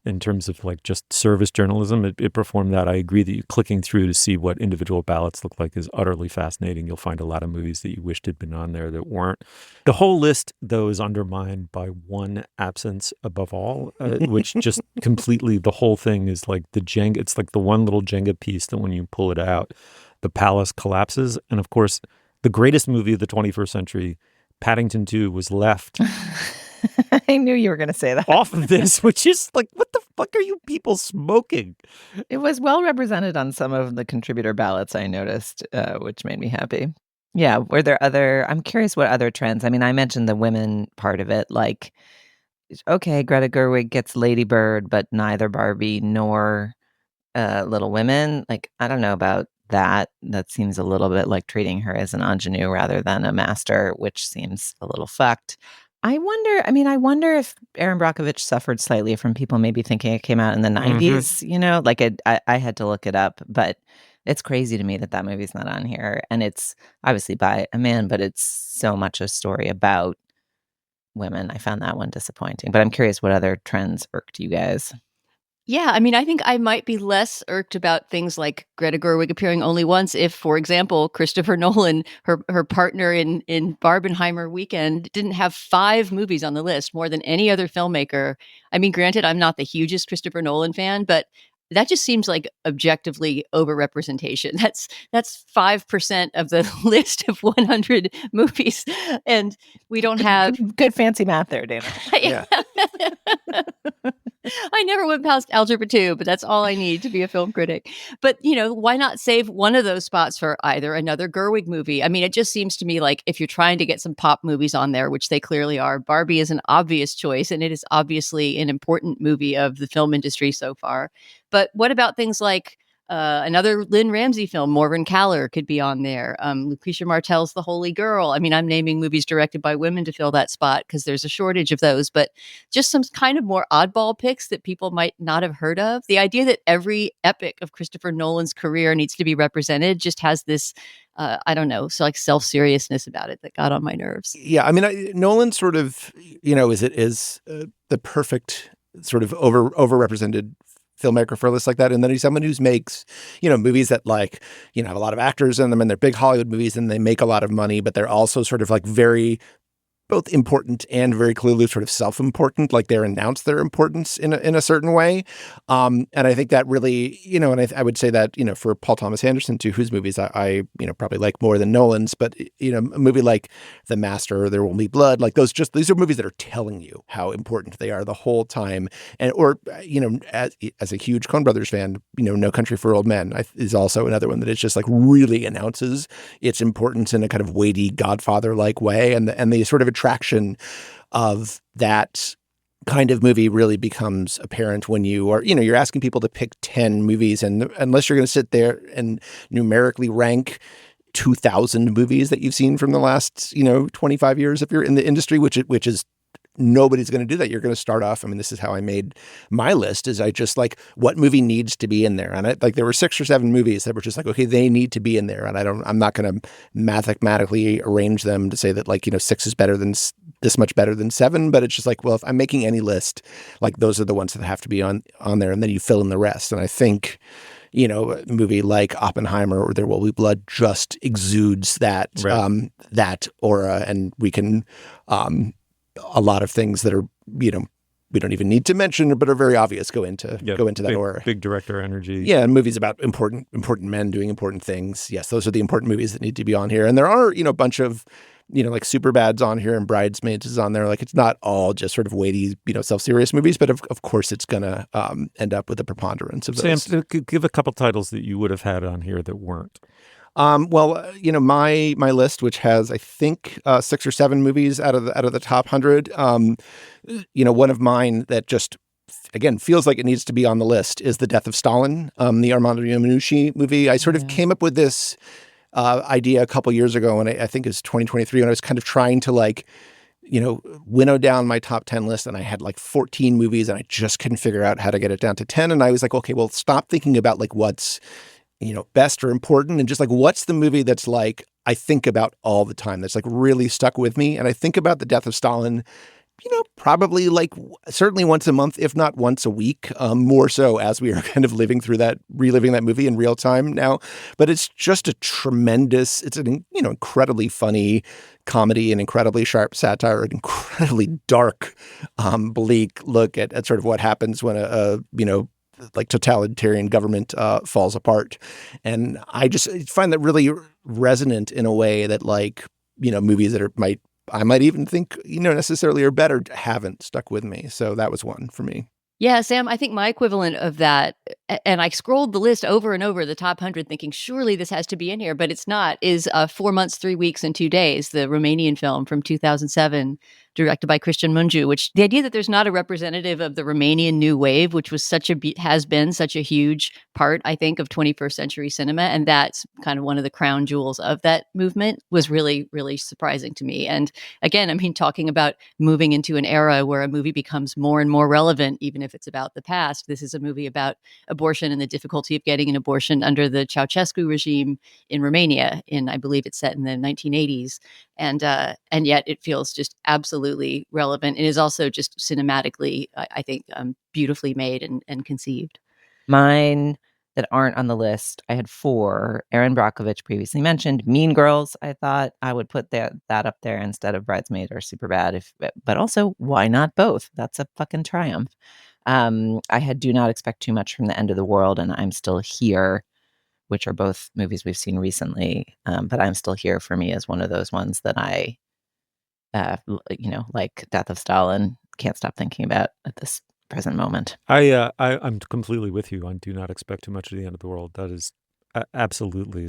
in terms of like just service journalism. It performed that. I agree that you clicking through to see what individual ballots look like is utterly fascinating. You'll find a lot of movies that you wished had been on there that weren't. The whole list, though, is undermined by one absence above all, which just completely, the whole thing is like the Jenga. It's like the one little Jenga piece that when you pull it out, the palace collapses. And of course, the greatest movie of the 21st century, Paddington 2, was left I knew you were going to say that. off of this, which is like, what the fuck are you people smoking? It was well represented on some of the contributor ballots I noticed, which made me happy. Yeah, were there other, I'm curious what other trends. I mean, I mentioned the women part of it, like, okay, Greta Gerwig gets Lady Bird, but neither Barbie nor Little Women. Like, I don't know about that. That seems a little bit like treating her as an ingenue rather than a master, which seems a little fucked. I wonder if Erin Brockovich suffered slightly from people maybe thinking it came out in the 90s, you know, like I had to look it up, but it's crazy to me that movie's not on here. And it's obviously by a man, but it's so much a story about women. I found that one disappointing, but I'm curious what other trends irked you guys. Yeah, I mean, I think I might be less irked about things like Greta Gerwig appearing only once if, for example, Christopher Nolan, her partner in Barbenheimer Weekend, didn't have 5 movies on the list, more than any other filmmaker. I mean, granted, I'm not the hugest Christopher Nolan fan, but that just seems like objectively overrepresentation. That's 5% of the list of 100 movies, and we don't have good fancy math there, Dana. Yeah. I never went past Algebra 2, but that's all I need to be a film critic. But, you know, why not save one of those spots for either another Gerwig movie? I mean, it just seems to me like if you're trying to get some pop movies on there, which they clearly are, Barbie is an obvious choice, and it is obviously an important movie of the film industry so far. But what about things like another Lynn Ramsey film, Morgan Caller, could be on there. Lucretia Martel's The Holy Girl. I mean, I'm naming movies directed by women to fill that spot because there's a shortage of those, but just some kind of more oddball picks that people might not have heard of. The idea that every epic of Christopher Nolan's career needs to be represented just has this, I don't know, so like self-seriousness about it that got on my nerves. Yeah, I mean, Nolan sort of, you know, is the perfect sort of overrepresented filmmaker for a list like that. And then he's someone who makes, you know, movies that like, you know, have a lot of actors in them and they're big Hollywood movies and they make a lot of money, but they're also sort of like very both important and very clearly sort of self-important, like they announce their importance in a certain way. And I think that really, you know, and I would say that, you know, for Paul Thomas Anderson too, whose movies I you know, probably like more than Nolan's, but, you know, a movie like The Master or There Will Be Blood, like these are movies that are telling you how important they are the whole time. And, or, you know, as a huge Coen Brothers fan, you know, No Country for Old Men is also another one that it's just like really announces its importance in a kind of weighty Godfather-like way. And the sort of attraction of that kind of movie really becomes apparent when you are, you know, you're asking people to pick 10 movies, and unless you're going to sit there and numerically rank 2,000 movies that you've seen from the last, you know, 25 years if you're in the industry, which is nobody's going to do that. You're going to start off. I mean, this is how I made my list, is I just like, what movie needs to be in there? And like there were 6 or 7 movies that were just like, okay, they need to be in there. And I'm not going to mathematically arrange them to say that like, you know, 6 is better than this much better than 7. But it's just like, well, if I'm making any list, like those are the ones that have to be on there. And then you fill in the rest. And I think, you know, a movie like Oppenheimer or There Will Be Blood just exudes that, Right. That aura. And we can, a lot of things that are, you know, we don't even need to mention, but are very obvious go into that aura. Big director energy. Yeah, and movies about important men doing important things. Yes, those are the important movies that need to be on here. And there are, you know, a bunch of, you know, like Superbad's on here and Bridesmaids is on there. Like it's not all just sort of weighty, you know, self-serious movies, but of course it's going to end up with a preponderance of those. Sam, give a couple titles that you would have had on here that weren't. Well, you know, my list, which has, I think, 6 or 7 movies out of the top 100, you know, one of mine that just, again, feels like it needs to be on the list is The Death of Stalin, the Armando Iannucci movie. I sort of came up with this idea a couple years ago, and I think it was 2023, when I was kind of trying to like, you know, winnow down my top 10 list, and I had like 14 movies and I just couldn't figure out how to get it down to 10. And I was like, okay, well, stop thinking about like what's, you know, best or important, and just like, what's the movie that's like, I think about all the time, that's like really stuck with me. And I think about The Death of Stalin probably like certainly once a month, if not once a week, more so as we are kind of reliving that movie in real time now. But it's just it's an incredibly funny comedy, an incredibly sharp satire, an incredibly dark, bleak look at sort of what happens when a like totalitarian government falls apart. And I just find that really resonant in a way that movies that I might even think, necessarily are better haven't stuck with me. So that was one for me. Yeah, Sam, I think my equivalent of that, and I scrolled the list over and over, the top 100, thinking surely this has to be in here, but it's not, is 4 months, 3 weeks, and 2 days, the Romanian film from 2007, directed by Cristian Mungiu, which the idea that there's not a representative of the Romanian new wave, which was has been such a huge part, I think, of 21st century cinema, and that's kind of one of the crown jewels of that movement, was really, really surprising to me. And again, I mean, talking about moving into an era where a movie becomes more and more relevant, even if it's about the past. This is a movie about abortion and the difficulty of getting an abortion under the Ceausescu regime in Romania. I believe it's set in the 1980s. And yet it feels just absolutely relevant. It is also just cinematically, I think, beautifully made and conceived. Mine that aren't on the list, I had 4. Erin Brockovich previously mentioned. Mean Girls, I thought I would put that up there instead of Bridesmaid or Superbad. But also, why not both? That's a fucking triumph. I had Do Not Expect Too Much from The End of the World and I'm Still Here, which are both movies we've seen recently. But I'm Still Here for me is one of those ones that I, like Death of Stalin, can't stop thinking about at this present moment. I'm completely with you on Do Not Expect Too Much at the End of the World. That is absolutely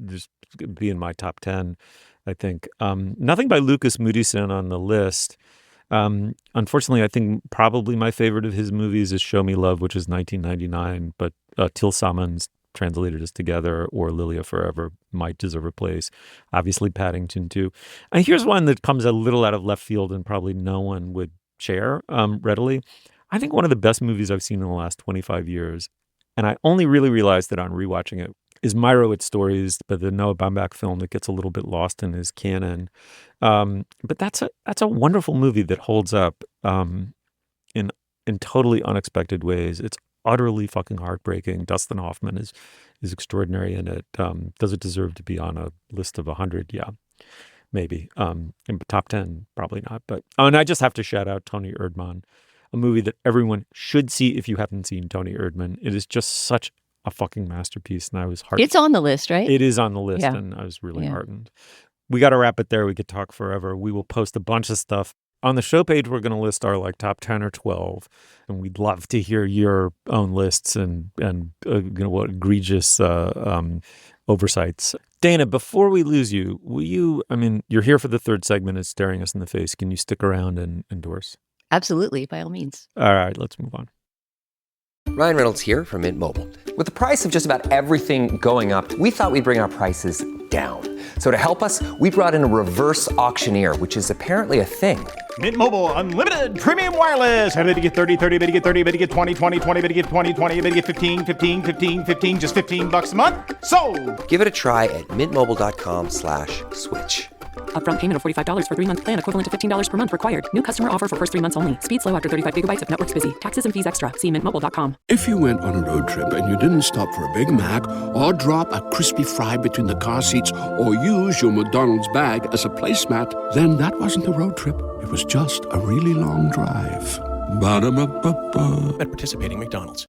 just be in my top 10, I think. Nothing by Lucas Moodysson on the list. Unfortunately, I think probably my favorite of his movies is Show Me Love, which is 1999, but Tillsammans, translated as Together, or Lilia Forever might deserve a place. Obviously, Paddington 2. And here's one that comes a little out of left field and probably no one would share readily. I think one of the best movies I've seen in the last 25 years, and I only really realized that on rewatching it, is Meyerowitz Stories, but the Noah Baumbach film that gets a little bit lost in his canon. But that's a wonderful movie that holds up in totally unexpected ways. It's utterly fucking heartbreaking. Dustin Hoffman is extraordinary in it. Does it deserve to be on a list of 100? Yeah, maybe. In top 10, probably not. But and I just have to shout out Tony Erdmann, a movie that everyone should see if you haven't seen Tony Erdmann. It is just such a fucking masterpiece, and I was heartened. It's on the list, right? It is on the list, and I was really heartened. We got to wrap it there. We could talk forever. We will post a bunch of stuff. On the show page, we're going to list our top 10 or 12, and we'd love to hear your own lists and what egregious oversights. Dana, before we lose you, will you, you're here for the third segment. It's staring us in the face. Can you stick around and endorse? Absolutely, by all means. All right, let's move on. Ryan Reynolds here from Mint Mobile. With the price of just about everything going up, we thought we'd bring our prices down. So to help us, we brought in a reverse auctioneer, which is apparently a thing. Mint Mobile Unlimited Premium Wireless. How to get 30, 30, bit to get 30, bit to get 20, 20, 20, bit to get 20, 20, bit to get 15, 15, 15, 15, just $15 a month? Sold! Give it a try at mintmobile.com/switch. Upfront payment of $45 for 3-month plan, equivalent to $15 per month required. New customer offer for first 3 months only. Speed slow after 35 gigabytes if network's busy. Taxes and fees extra. See mintmobile.com. If you went on a road trip and you didn't stop for a Big Mac or drop a crispy fry between the car seats or use your McDonald's bag as a placemat, then that wasn't a road trip. It was just a really long drive. Ba-da-ba-ba-ba. At participating McDonald's.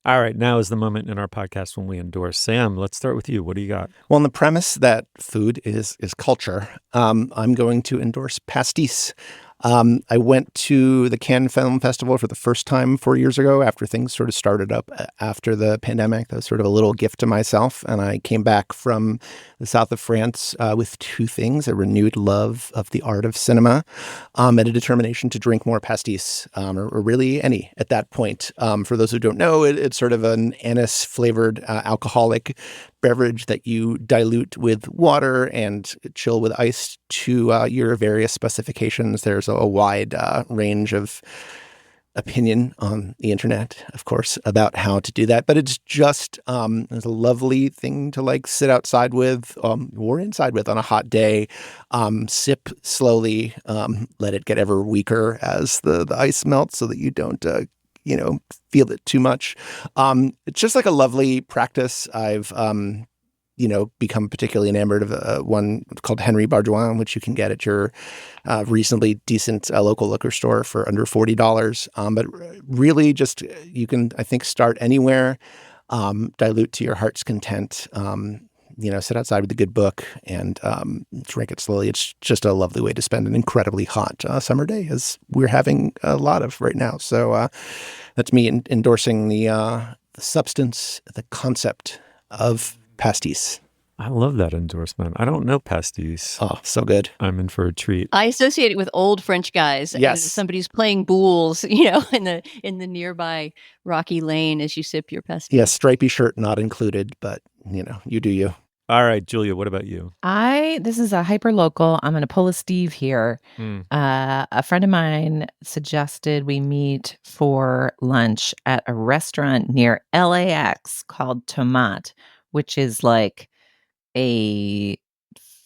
All right, now is the moment in our podcast when we endorse. Sam, let's start with you. What do you got? Well, on the premise that food is culture, I'm going to endorse pastis. I went to the Cannes Film Festival for the first time 4 years ago after things sort of started up after the pandemic. That was sort of a little gift to myself. And I came back from the south of France with 2 things: a renewed love of the art of cinema and a determination to drink more pastis, or really any at that point. For those who don't know, it's sort of an anise-flavored alcoholic beverage that you dilute with water and chill with ice to your various specifications. There's a wide range of opinion on the internet, of course, about how to do that. But it's just it's a lovely thing to like sit outside with or inside with on a hot day, sip slowly, let it get ever weaker as the ice melts so that you don't, feel it too much. It's just like a lovely practice. I've become particularly enamored of one called Henry Bardouin, which you can get at your reasonably decent local liquor store for under $40. But really just, you can, I think, start anywhere, dilute to your heart's content, sit outside with a good book and drink it slowly. It's just a lovely way to spend an incredibly hot summer day, as we're having a lot of right now. So that's me endorsing the substance, the concept of pastis. I love that endorsement. I don't know pastis. Oh, so good. I'm in for a treat. I associate it with old French guys. Yes. And somebody's playing boules, in the nearby rocky lane as you sip your pastis. Yes, stripy shirt not included, but you do you. All right, Julia, what about you? This is a hyper local. I'm going to pull a Steve here. A friend of mine suggested we meet for lunch at a restaurant near LAX called Tomat, which is like a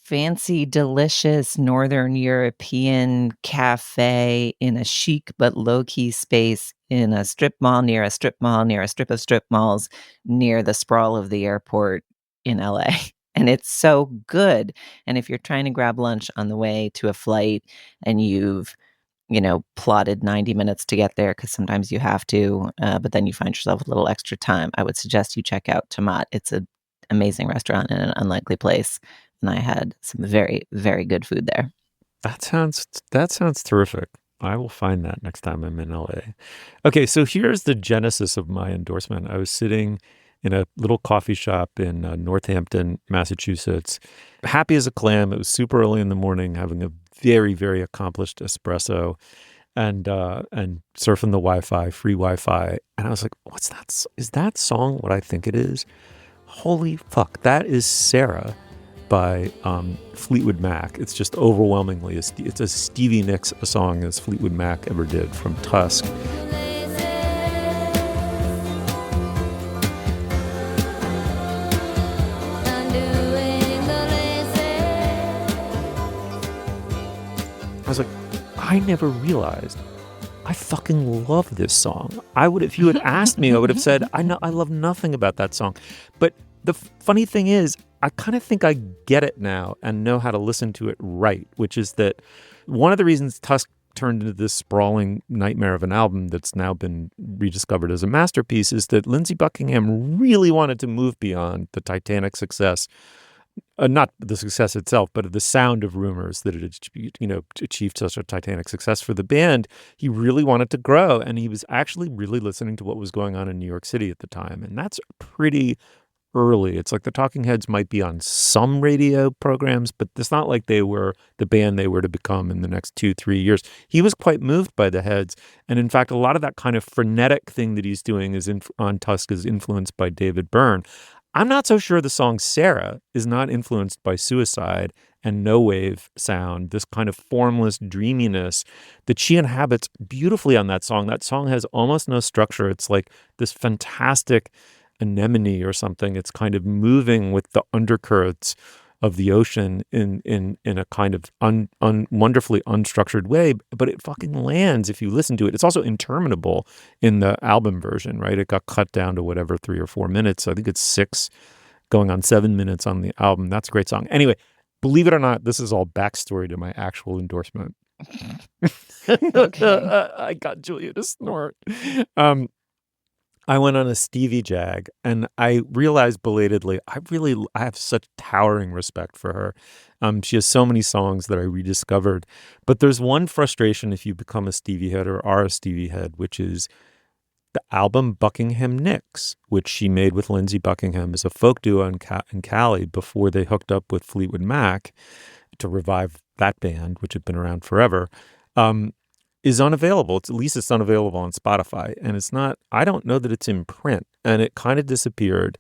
fancy, delicious Northern European cafe in a chic but low-key space in a strip mall near a strip mall near a strip of strip malls near the sprawl of the airport in LA. And it's so good. And if you're trying to grab lunch on the way to a flight and you've plotted 90 minutes to get there, because sometimes you have to, but then you find yourself with a little extra time, I would suggest you check out Tomat. It's an amazing restaurant in an unlikely place. And I had some very, very good food there. That sounds terrific. I will find that next time I'm in LA. Okay, so here's the genesis of my endorsement. I was sitting in a little coffee shop in Northampton, Massachusetts, happy as a clam. It was super early in the morning, having a very, very accomplished espresso and surfing the Wi-Fi, free Wi-Fi. And I was like, what's that? Is that song what I think it is? Holy fuck, that is Sarah by Fleetwood Mac. It's just overwhelmingly, it's a Stevie Nicks a song as Fleetwood Mac ever did, from Tusk. I was like, I never realized I fucking love this song. If you had asked me, I would have said, I love nothing about that song. But the funny thing is, I kind of think I get it now and know how to listen to it right, which is that one of the reasons Tusk turned into this sprawling nightmare of an album that's now been rediscovered as a masterpiece is that Lindsey Buckingham really wanted to move beyond the Titanic success. Not the success itself, but the sound of Rumors that it had, achieved such a Titanic success for the band. He really wanted to grow, and he was actually really listening to what was going on in New York City at the time. And that's pretty early. It's like the Talking Heads might be on some radio programs, but it's not like they were the band they were to become in the next 2-3 years. He was quite moved by the Heads. And in fact, a lot of that kind of frenetic thing that he's doing on Tusk is influenced by David Byrne. I'm not so sure the song Sarah is not influenced by Suicide and no wave sound, this kind of formless dreaminess that she inhabits beautifully on that song. That song has almost no structure. It's like this fantastic anemone or something. It's kind of moving with the undercurrents of the ocean in a kind of wonderfully unstructured way, but it fucking lands if you listen to it. It's also interminable in the album version, right? It got cut down to whatever 3 or 4 minutes. I think it's 6 going on 7 minutes on the album. That's a great song. Anyway, believe it or not, this is all backstory to my actual endorsement. Okay. I got Julia to snort. I went on a Stevie jag, and I realized belatedly, I have such towering respect for her. She has so many songs that I rediscovered. But there's one frustration if you become a Stevie head or are a Stevie head, which is the album Buckingham Nicks, which she made with Lindsey Buckingham as a folk duo in Cali before they hooked up with Fleetwood Mac to revive that band, which had been around forever. Is unavailable. At least it's unavailable on Spotify. And it's not, I don't know that it's in print. And it kind of disappeared.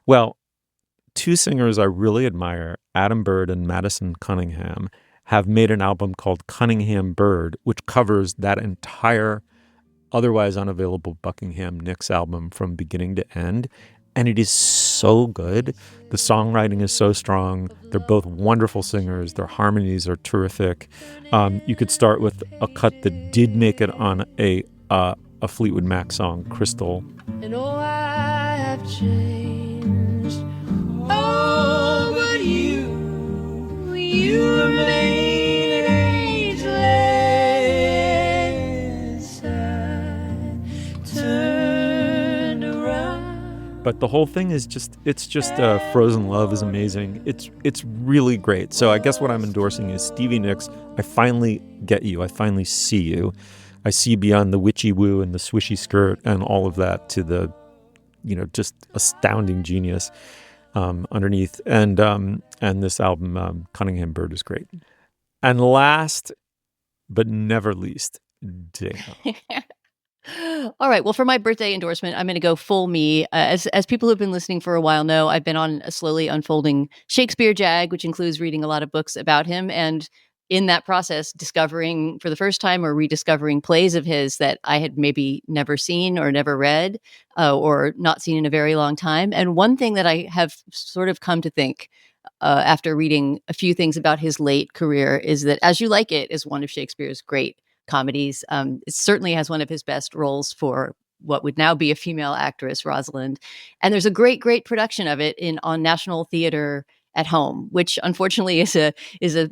Well, 2 singers I really admire, Adam Bird and Madison Cunningham, have made an album called Cunningham Bird, which covers that entire otherwise unavailable Buckingham Nicks album from beginning to end. And it is so good. The songwriting is so strong. They're both wonderful singers. Their harmonies are terrific. You could start with a cut that did make it on a Fleetwood Mac song, Crystal. And oh, I have changed. Oh, but you remain ageless. I turned around. But the whole thing is it's just Frozen Love is amazing. It's really great. So I guess what I'm endorsing is Stevie Nicks. I finally get you. I finally see you. I see beyond the witchy woo and the swishy skirt and all of that to the, just astounding genius underneath. And this album, Cunningham Bird, is great. And last but never least, Dana. All right. Well, for my birthday endorsement, I'm going to go full me. As people who've been listening for a while know, I've been on a slowly unfolding Shakespeare jag, which includes reading a lot of books about him. And in that process, discovering for the first time or rediscovering plays of his that I had maybe never seen or never read or not seen in a very long time. And one thing that I have sort of come to think after reading a few things about his late career is that As You Like It is one of Shakespeare's great comedies. It certainly has one of his best roles for what would now be a female actress, Rosalind. And there's a great production of it on National Theater at home, which unfortunately is a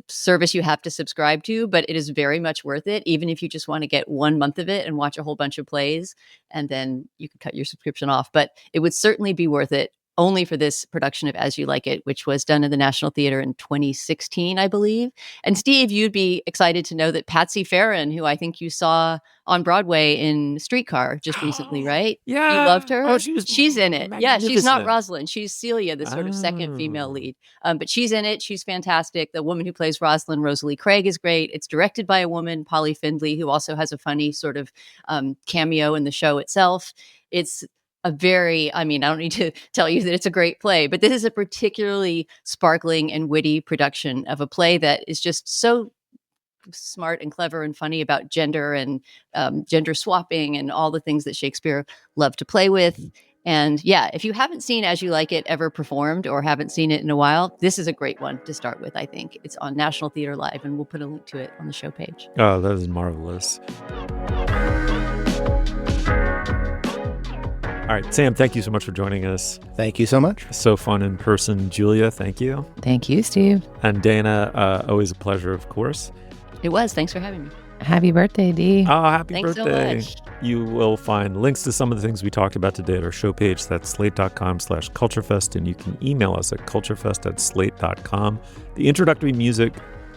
service you have to subscribe to, but it is very much worth it, even if you just want to get 1 month of it and watch a whole bunch of plays, and then you can cut your subscription off. But it would certainly be worth it only for this production of As You Like It, which was done in the National Theater in 2016, I believe. And Steve, you'd be excited to know that Patsy Farron, who I think you saw on Broadway in Streetcar just recently, right? Yeah. You loved her? Oh, she's in it. Yeah, she's not magnificent. Rosalind. She's Celia, the sort of second female lead. But she's in it. She's fantastic. The woman who plays Rosalind, Rosalie Craig, is great. It's directed by a woman, Polly Findlay, who also has a funny sort of cameo in the show itself. It's I don't need to tell you that it's a great play, but this is a particularly sparkling and witty production of a play that is just so smart and clever and funny about gender and gender swapping and all the things that Shakespeare loved to play with. And yeah, if you haven't seen As You Like It ever performed or haven't seen it in a while, this is a great one to start with, I think. It's on National Theater Live, and we'll put a link to it on the show page. Oh, that is marvelous. All right, Sam, thank you so much for joining us. Thank you so much. So fun in person. Julia, thank you. Thank you, Steve. And Dana, always a pleasure, of course. It was. Thanks for having me. Happy birthday, Dee. Oh, happy Thanks birthday. so much. You will find links to some of the things we talked about today at our show page. That's slate.com/culturefest. And you can email us at culturefest@slate.com. The introductory music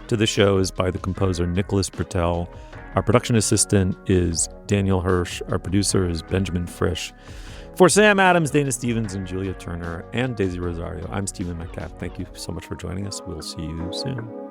to the show is by the composer Nicholas Bertel. Our production assistant is Daniel Hirsch. Our producer is Benjamin Frisch. For Sam Adams, Dana Stevens, and Julia Turner, and Daisy Rosario, I'm Stephen Metcalf. Thank you so much for joining us. We'll see you soon.